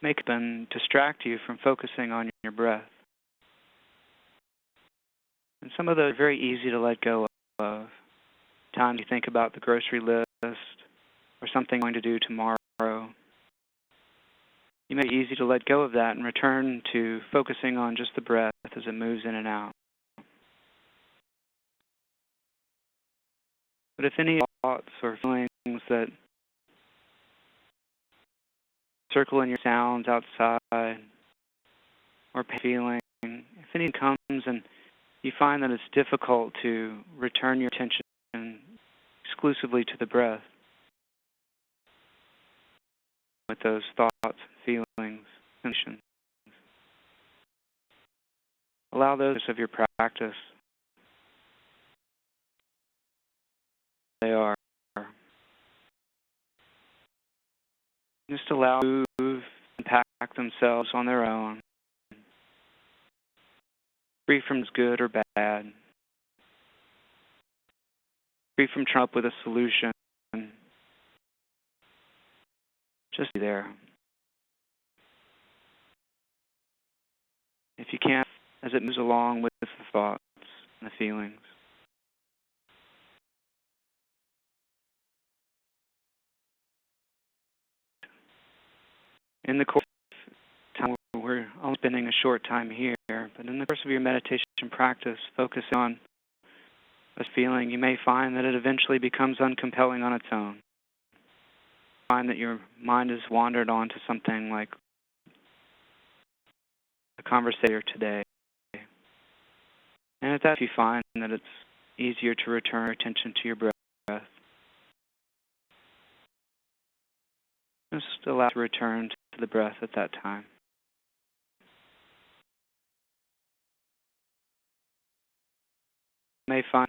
make them distract you from focusing on your breath. And some of those are very easy to let go of. Times you think about the grocery list or something you're going to do tomorrow. You may be easy to let go of that and return to focusing on just the breath as it moves in and out. But if any thoughts or feelings that circle in your sounds outside or feeling, if anything comes and you find that it's difficult to return your attention exclusively to the breath with those thoughts, feelings, sensations, allow those of your practice Just allow them to move and pack themselves on their own, free from good or bad, free from trying up with a solution. Just be there. If you can, as it moves along with the thoughts and the feelings. In the course of time, we're only spending a short time here, but in the course of your meditation practice, focus on a feeling. You may find that it eventually becomes uncompelling on its own. Find that your mind has wandered on to something like a conversation today. And at that, you find that it's easier to return your attention to your breath. Just allow to return to the breath at that time. You may find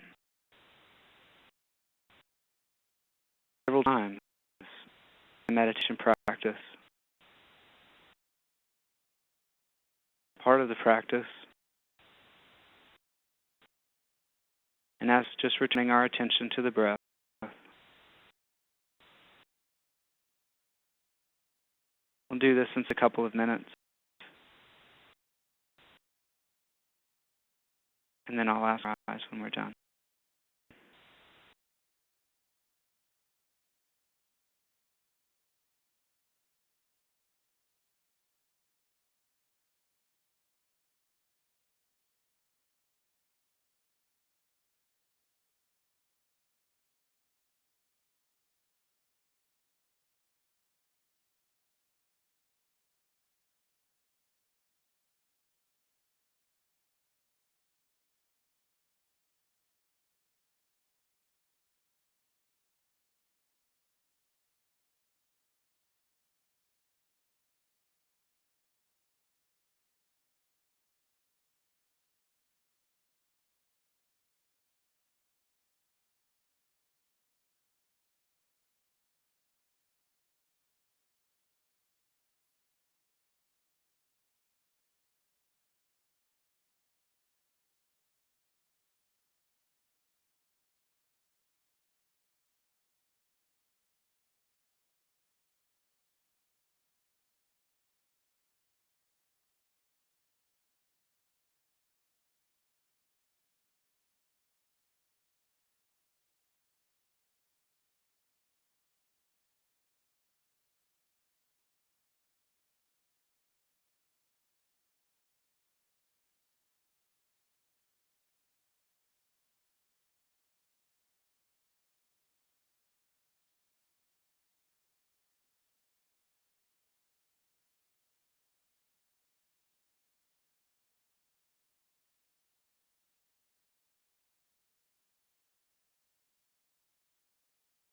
several times in meditation practice. Part of the practice, and that's just returning our attention to the breath. We'll do this in a couple of minutes, and then I'll ask our eyes when we're done.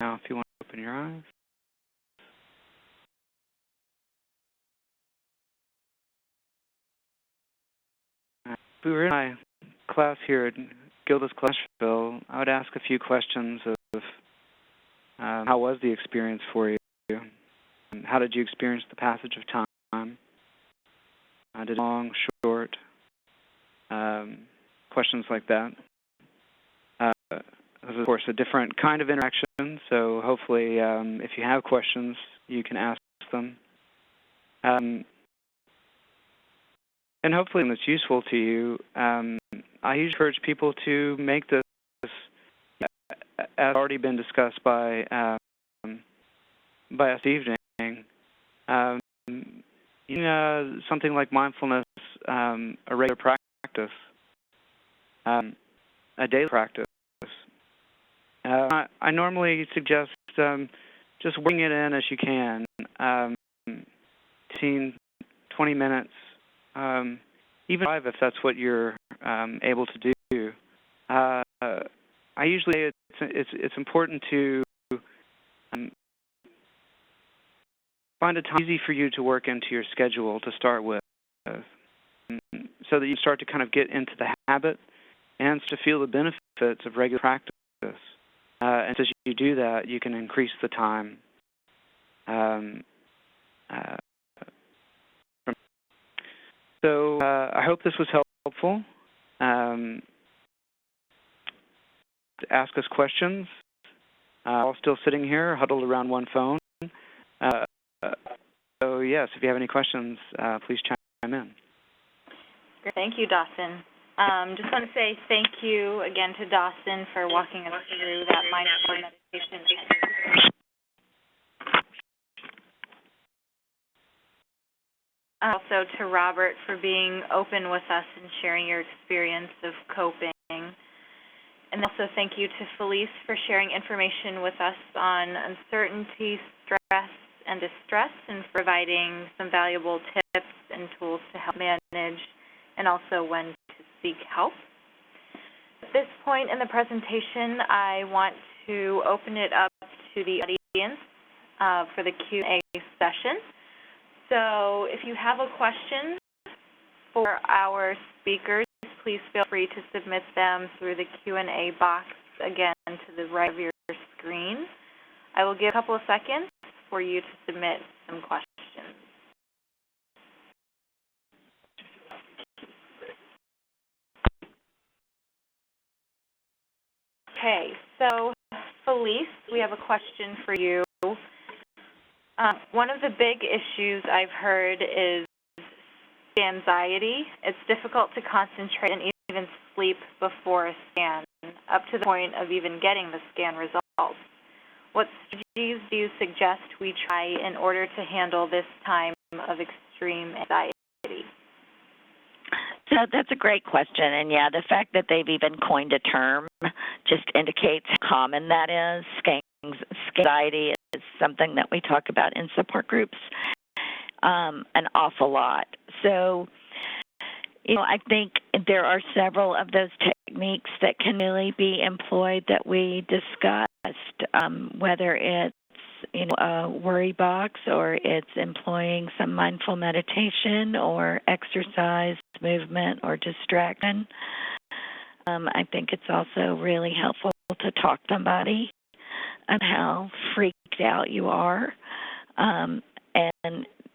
Now, if you want to open your eyes. If we were in my class here at Gilda's class, Nashville, I would ask a few questions of how was the experience for you? How did you experience the passage of time? Did it long, short? Questions like that. This is, of course, a different kind of interaction, so hopefully if you have questions, you can ask them. And hopefully when it's useful to you, I usually encourage people to make this, as already been discussed by us this evening, something like mindfulness, a regular practice, a daily practice. I normally suggest just working it in as you can, 20 minutes, even 5 if that's what you're able to do. I usually say it's important to find a time easy for you to work into your schedule to start with, so that you start to kind of get into the habit and to feel the benefits of regular practice. And as you do that, you can increase the time. So I hope this was helpful. To ask us questions, all still sitting here, huddled around one phone. So yes, if you have any questions, please chime in. Thank you, Dawson. Just want to say thank you again to Dawson for walking us through that mindful meditation. Also to Robert for being open with us and sharing your experience of coping. And also thank you to Felice for sharing information with us on uncertainty, stress, and distress, and providing some valuable tips and tools to help manage and also when to seek help. At this point in the presentation, I want to open it up to the audience for the Q&A session. So if you have a question for our speakers, please feel free to submit them through the Q&A box, again, to the right of your screen. I will give a couple of seconds for you to submit some questions. Okay, so Felice, we have a question for you. One of the big issues I've heard is anxiety. It's difficult to concentrate and even sleep before a scan, up to the point of even getting the scan results. What strategies do you suggest we try in order to handle this time of extreme anxiety? So that's a great question, and yeah, the fact that they've even coined a term just indicates how common that is. Anxiety is something that we talk about in support groups an awful lot. So, I think there are several of those techniques that can really be employed that we discussed, whether it's a worry box or it's employing some mindful meditation or exercise, movement, or distraction. I think it's also really helpful to talk to somebody on how freaked out you are, and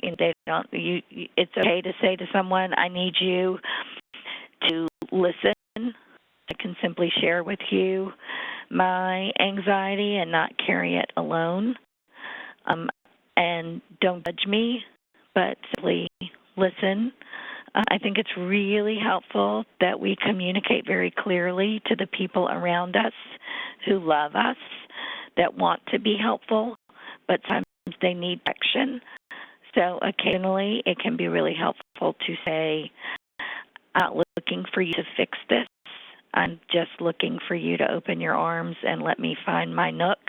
they don't. It's okay to say to someone, "I need you to listen. I can simply share with you my anxiety and not carry it alone. And don't judge me, but simply listen." I think it's really helpful that we communicate very clearly to the people around us who love us, that want to be helpful, but sometimes they need action. So occasionally it can be really helpful to say, "I'm not looking for you to fix this. I'm just looking for you to open your arms and let me find my nook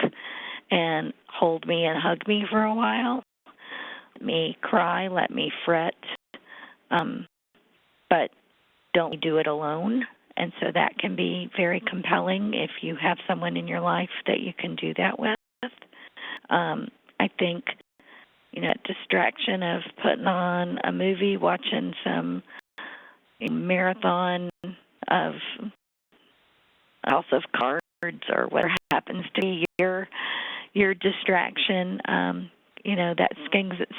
and hold me and hug me for a while. Let me cry, let me fret, but don't do it alone." And so that can be very compelling if you have someone in your life that you can do that with. I think, that distraction of putting on a movie, watching some marathon of House of Cards or whatever happens to be your distraction. That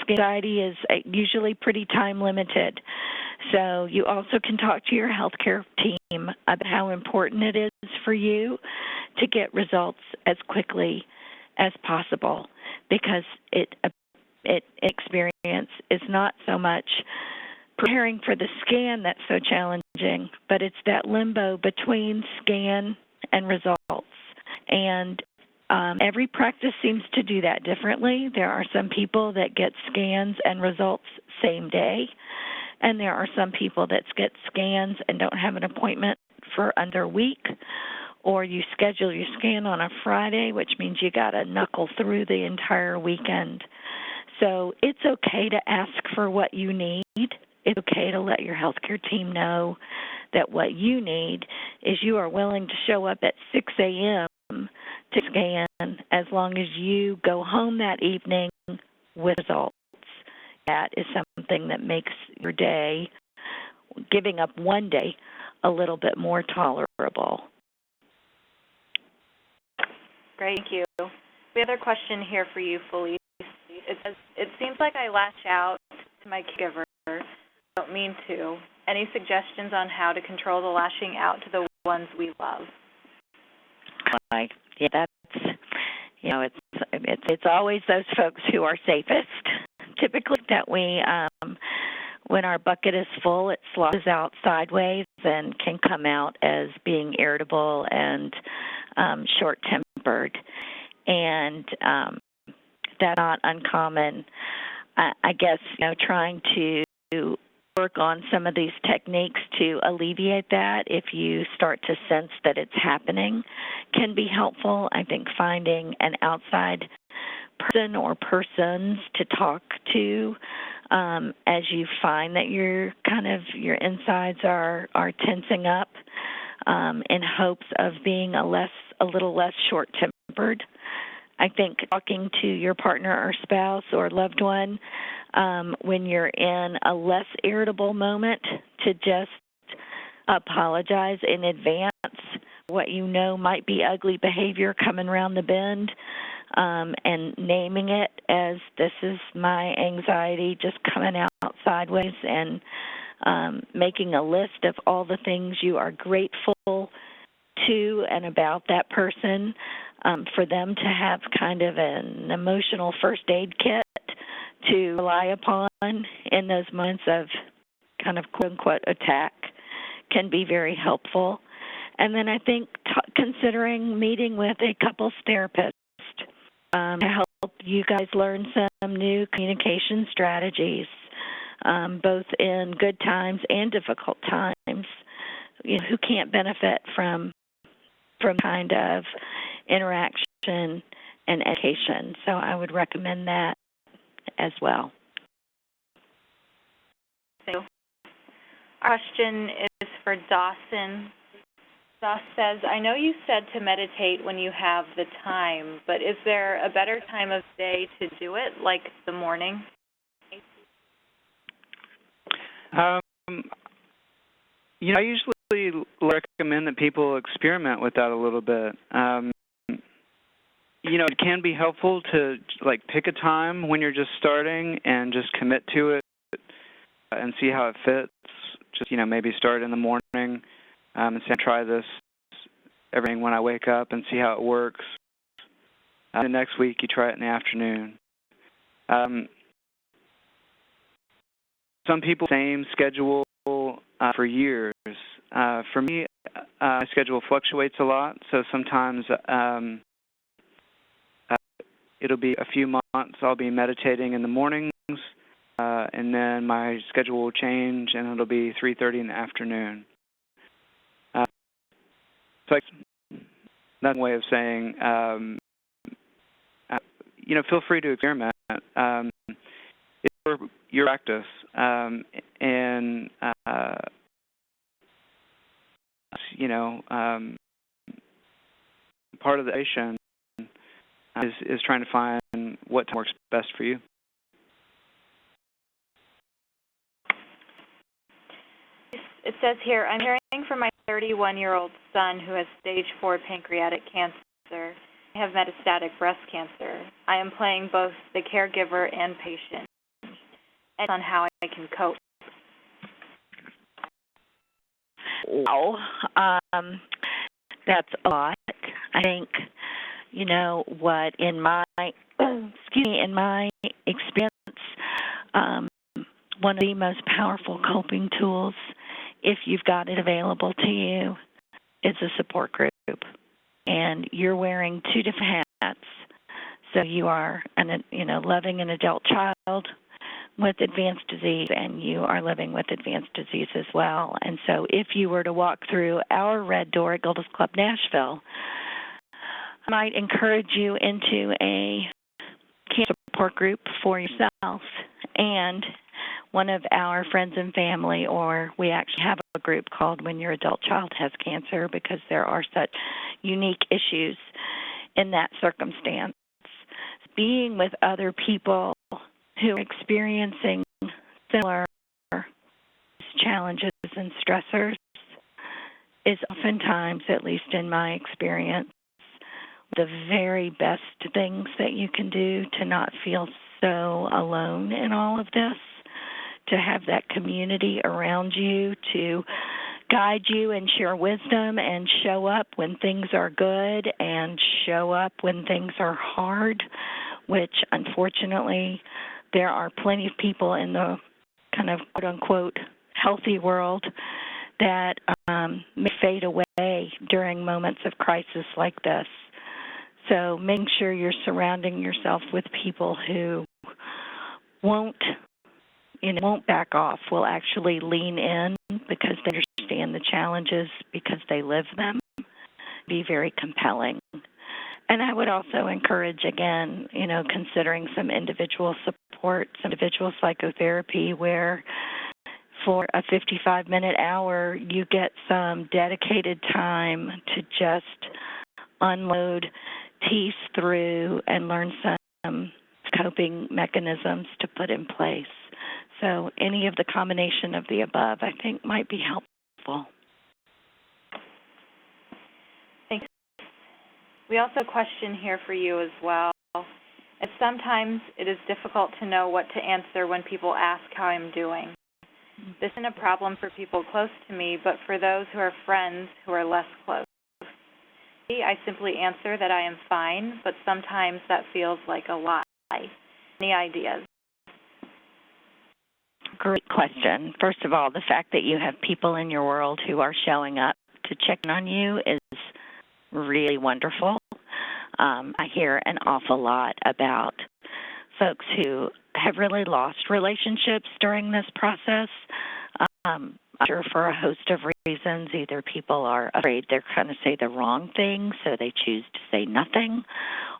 anxiety is usually pretty time limited. So you also can talk to your healthcare team about how important it is for you to get results as quickly as possible, because experience is not so much preparing for the scan that's so challenging, but it's that limbo between scan and results. And every practice seems to do that differently. There are some people that get scans and results same day, and there are some people that get scans and don't have an appointment for under a week, or you schedule your scan on a Friday, which means you got to knuckle through the entire weekend. So it's okay to ask for what you need. It's okay to let your healthcare team know that what you need is you are willing to show up at 6 a.m. to scan as long as you go home that evening with results. That is something that makes your day, giving up one day, a little bit more tolerable. Great, thank you. We have another question here for you, Felice. It says, it seems like I lash out to my caregiver. I don't mean to. Any suggestions on how to control the lashing out to the ones we love? Yeah, that's, it's always those folks who are safest, typically, that we, when our bucket is full, it sloshs out sideways and can come out as being irritable and short-tempered. And that's not uncommon. I guess, trying to work on some of these techniques to alleviate that if you start to sense that it's happening can be helpful. I think finding an outside person or persons to talk to as you find that your insides are tensing up in hopes of being a little less short-tempered. I think talking to your partner or spouse or loved one when you're in a less irritable moment to just apologize in advance what you know might be ugly behavior coming around the bend and naming it as this is my anxiety just coming out sideways and making a list of all the things you are grateful to and about that person for them to have kind of an emotional first aid kit to rely upon in those moments of kind of quote-unquote attack can be very helpful. And then I think considering meeting with a couples therapist to help you guys learn some new communication strategies, both in good times and difficult times, who can't benefit from kind of interaction and education. So I would recommend that as well. Thank you. Our question is for Dawson. Dawson says, I know you said to meditate when you have the time, but is there a better time of day to do it, like the morning? I usually recommend that people experiment with that a little bit. It can be helpful to pick a time when you're just starting and just commit to it and see how it fits. Just maybe start in the morning and say, try this everything when I wake up and see how it works. The next week you try it in the afternoon. Some people same schedule for years. For me, my schedule fluctuates a lot, so sometimes it'll be a few months I'll be meditating in the mornings, and then my schedule will change, and it'll be 3:30 in the afternoon. So that's one way of saying, feel free to experiment. It's your practice, and part of the patient is trying to find what works best for you. It says here, I'm hearing from my 31-year-old son who has stage 4 pancreatic cancer. I have metastatic breast cancer. I am playing both the caregiver and patient and on how I can cope. Wow. That's a lot. I think, what in my experience, one of the most powerful coping tools, if you've got it available to you, is a support group. And you're wearing two different hats. So you are, loving an adult child with advanced disease, and you are living with advanced disease as well. And so if you were to walk through our Red Door at Gilda's Club Nashville, I might encourage you into a cancer support group for yourself and one of our friends and family, or we actually have a group called When Your Adult Child Has Cancer, because there are such unique issues in that circumstance. Being with other people who are experiencing similar challenges and stressors is oftentimes, at least in my experience, the very best things that you can do to not feel so alone in all of this, to have that community around you to guide you and share wisdom and show up when things are good and show up when things are hard, which unfortunately there are plenty of people in the kind of quote-unquote healthy world that may fade away during moments of crisis like this. So making sure you're surrounding yourself with people who won't back off, will actually lean in because they understand the challenges, because they live them, be very compelling. And I would also encourage, again, considering some individual support, some individual psychotherapy where for a 55-minute hour you get some dedicated time to just unload, tease through, and learn some coping mechanisms to put in place. So any of the combination of the above, I think, might be helpful. Thanks. We also have a question here for you as well. And sometimes it is difficult to know what to answer when people ask how I'm doing. This isn't a problem for people close to me, but for those who are friends who are less close. I simply answer that I am fine, but sometimes that feels like a lie. Any ideas? Great question. First of all, the fact that you have people in your world who are showing up to check in on you is really wonderful. I hear an awful lot about folks who have really lost relationships during this process. I'm sure for a host of reasons. Either people are afraid they're going to say the wrong thing, so they choose to say nothing,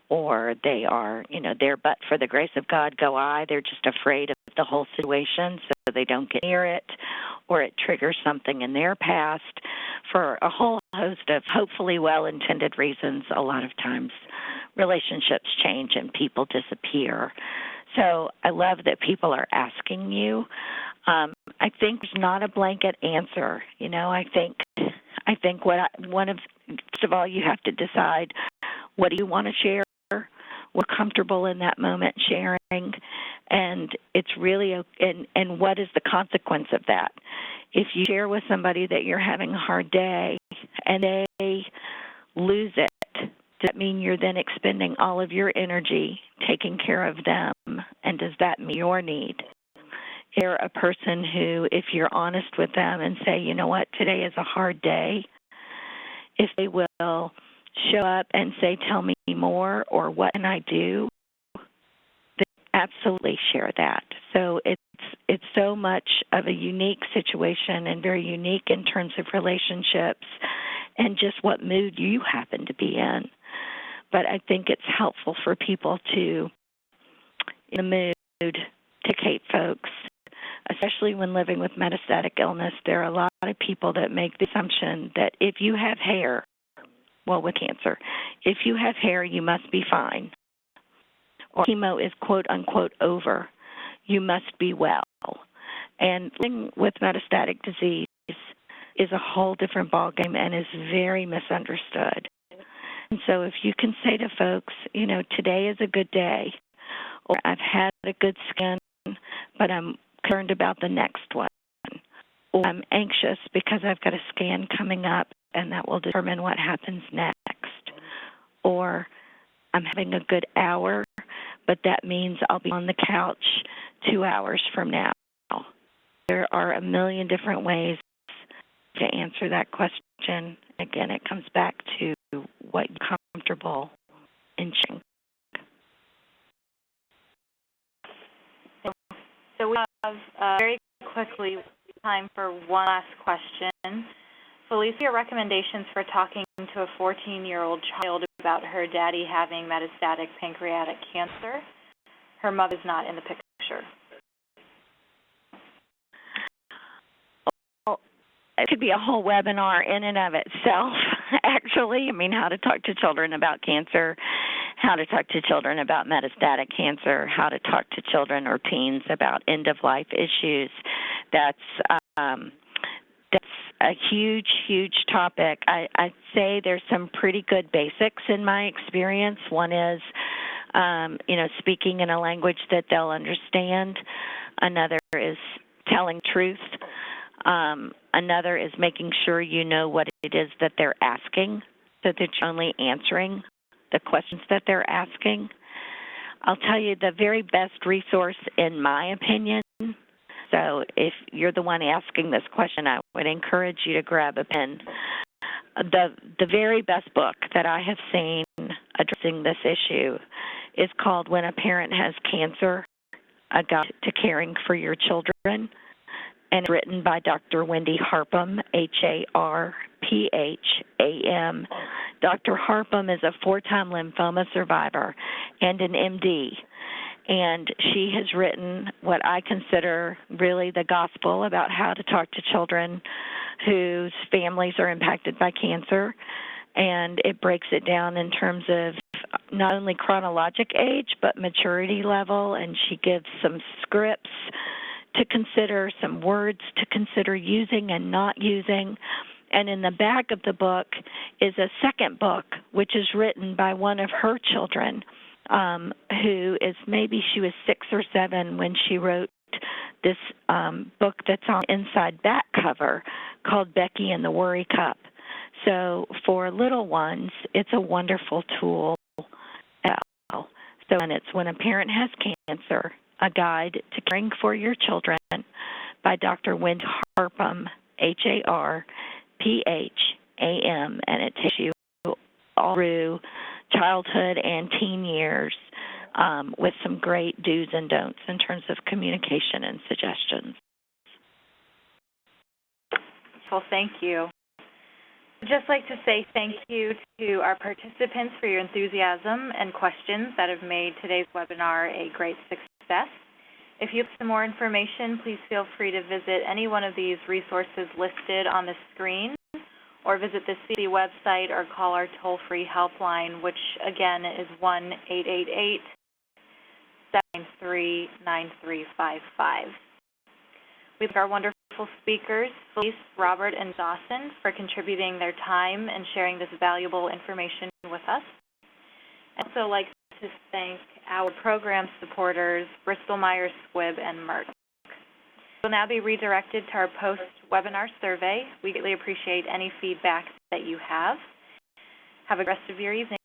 or they are, there but for the grace of God go I. They're just afraid of the whole situation, so they don't get near it, or it triggers something in their past for a whole host of hopefully well-intended reasons. A lot of times relationships change and people disappear. So I love that people are asking you. I think there's not a blanket answer. I think first of all, you have to decide what do you want to share, we're comfortable in that moment sharing, and it's really and what is the consequence of that? If you share with somebody that you're having a hard day and they lose it, does that mean you're then expending all of your energy taking care of them? And does that meet your need? They're a person who, if you're honest with them and say, you know what, today is a hard day, if they will show up and say, tell me more, or what can I do, then absolutely share that. So it's so much of a unique situation and very unique in terms of relationships and just what mood you happen to be in. But I think it's helpful for people to, in the mood, to educate folks, especially when living with metastatic illness. There are a lot of people that make the assumption that if you have hair, with cancer, if you have hair, you must be fine. Or chemo is quote-unquote over. You must be well. And living with metastatic disease is a whole different ballgame and is very misunderstood. And so if you can say to folks, today is a good day, or I've had a good scan, but I'm concerned about the next one, or I'm anxious because I've got a scan coming up and that will determine what happens next, or I'm having a good hour, but that means I'll be on the couch 2 hours from now. There are a million different ways to answer that question. Again, it comes back to what you're comfortable in sharing. So we have very quickly time for one last question. Felice, your recommendations for talking to a 14-year-old child about her daddy having metastatic pancreatic cancer. Her mother is not in the picture. Well, it could be a whole webinar in and of itself, actually. How to talk to children about cancer, how to talk to children about metastatic cancer, how to talk to children or teens about end-of-life issues. That's a huge, huge topic. I'd say there's some pretty good basics in my experience. One is speaking in a language that they'll understand. Another is telling truth. Another is making sure you know what it is that they're asking, so that you're only answering the questions that they're asking. I'll tell you the very best resource, in my opinion. So if you're the one asking this question, I would encourage you to grab a pen. The very best book that I have seen addressing this issue is called When a Parent Has Cancer, A Guide to Caring for Your Children, and it's written by Dr. Wendy Harpham, Harpham. Dr. Harpham is a 4-time lymphoma survivor and an MD, and she has written what I consider really the gospel about how to talk to children whose families are impacted by cancer, and it breaks it down in terms of not only chronologic age but maturity level, and she gives some scripts to consider, some words to consider using and not using. And in the back of the book is a second book, which is written by one of her children, who is, maybe she was 6 or 7 when she wrote this book that's on the inside back cover called Becky and the Worry Cup. So for little ones, it's a wonderful tool as well. So, and it's When a Parent Has Cancer, A Guide to Caring for Your Children by Dr. Wendy Harpham, Harpham, and it takes you all through childhood and teen years with some great do's and don'ts in terms of communication and suggestions. Well, thank you. I'd just like to say thank you to our participants for your enthusiasm and questions that have made today's webinar a great success. If you have some more information, please feel free to visit any one of these resources listed on the screen, or visit the CSC website or call our toll-free helpline, which again is 1-888-793-9355. We thank our wonderful speakers, Felice, Robert, and Dawson, for contributing their time and sharing this valuable information with us. I'd also like to thank our program supporters, Bristol-Myers Squibb and Merck. We'll now be redirected to our post-webinar survey. We greatly appreciate any feedback that you have. Have a good rest of your evening.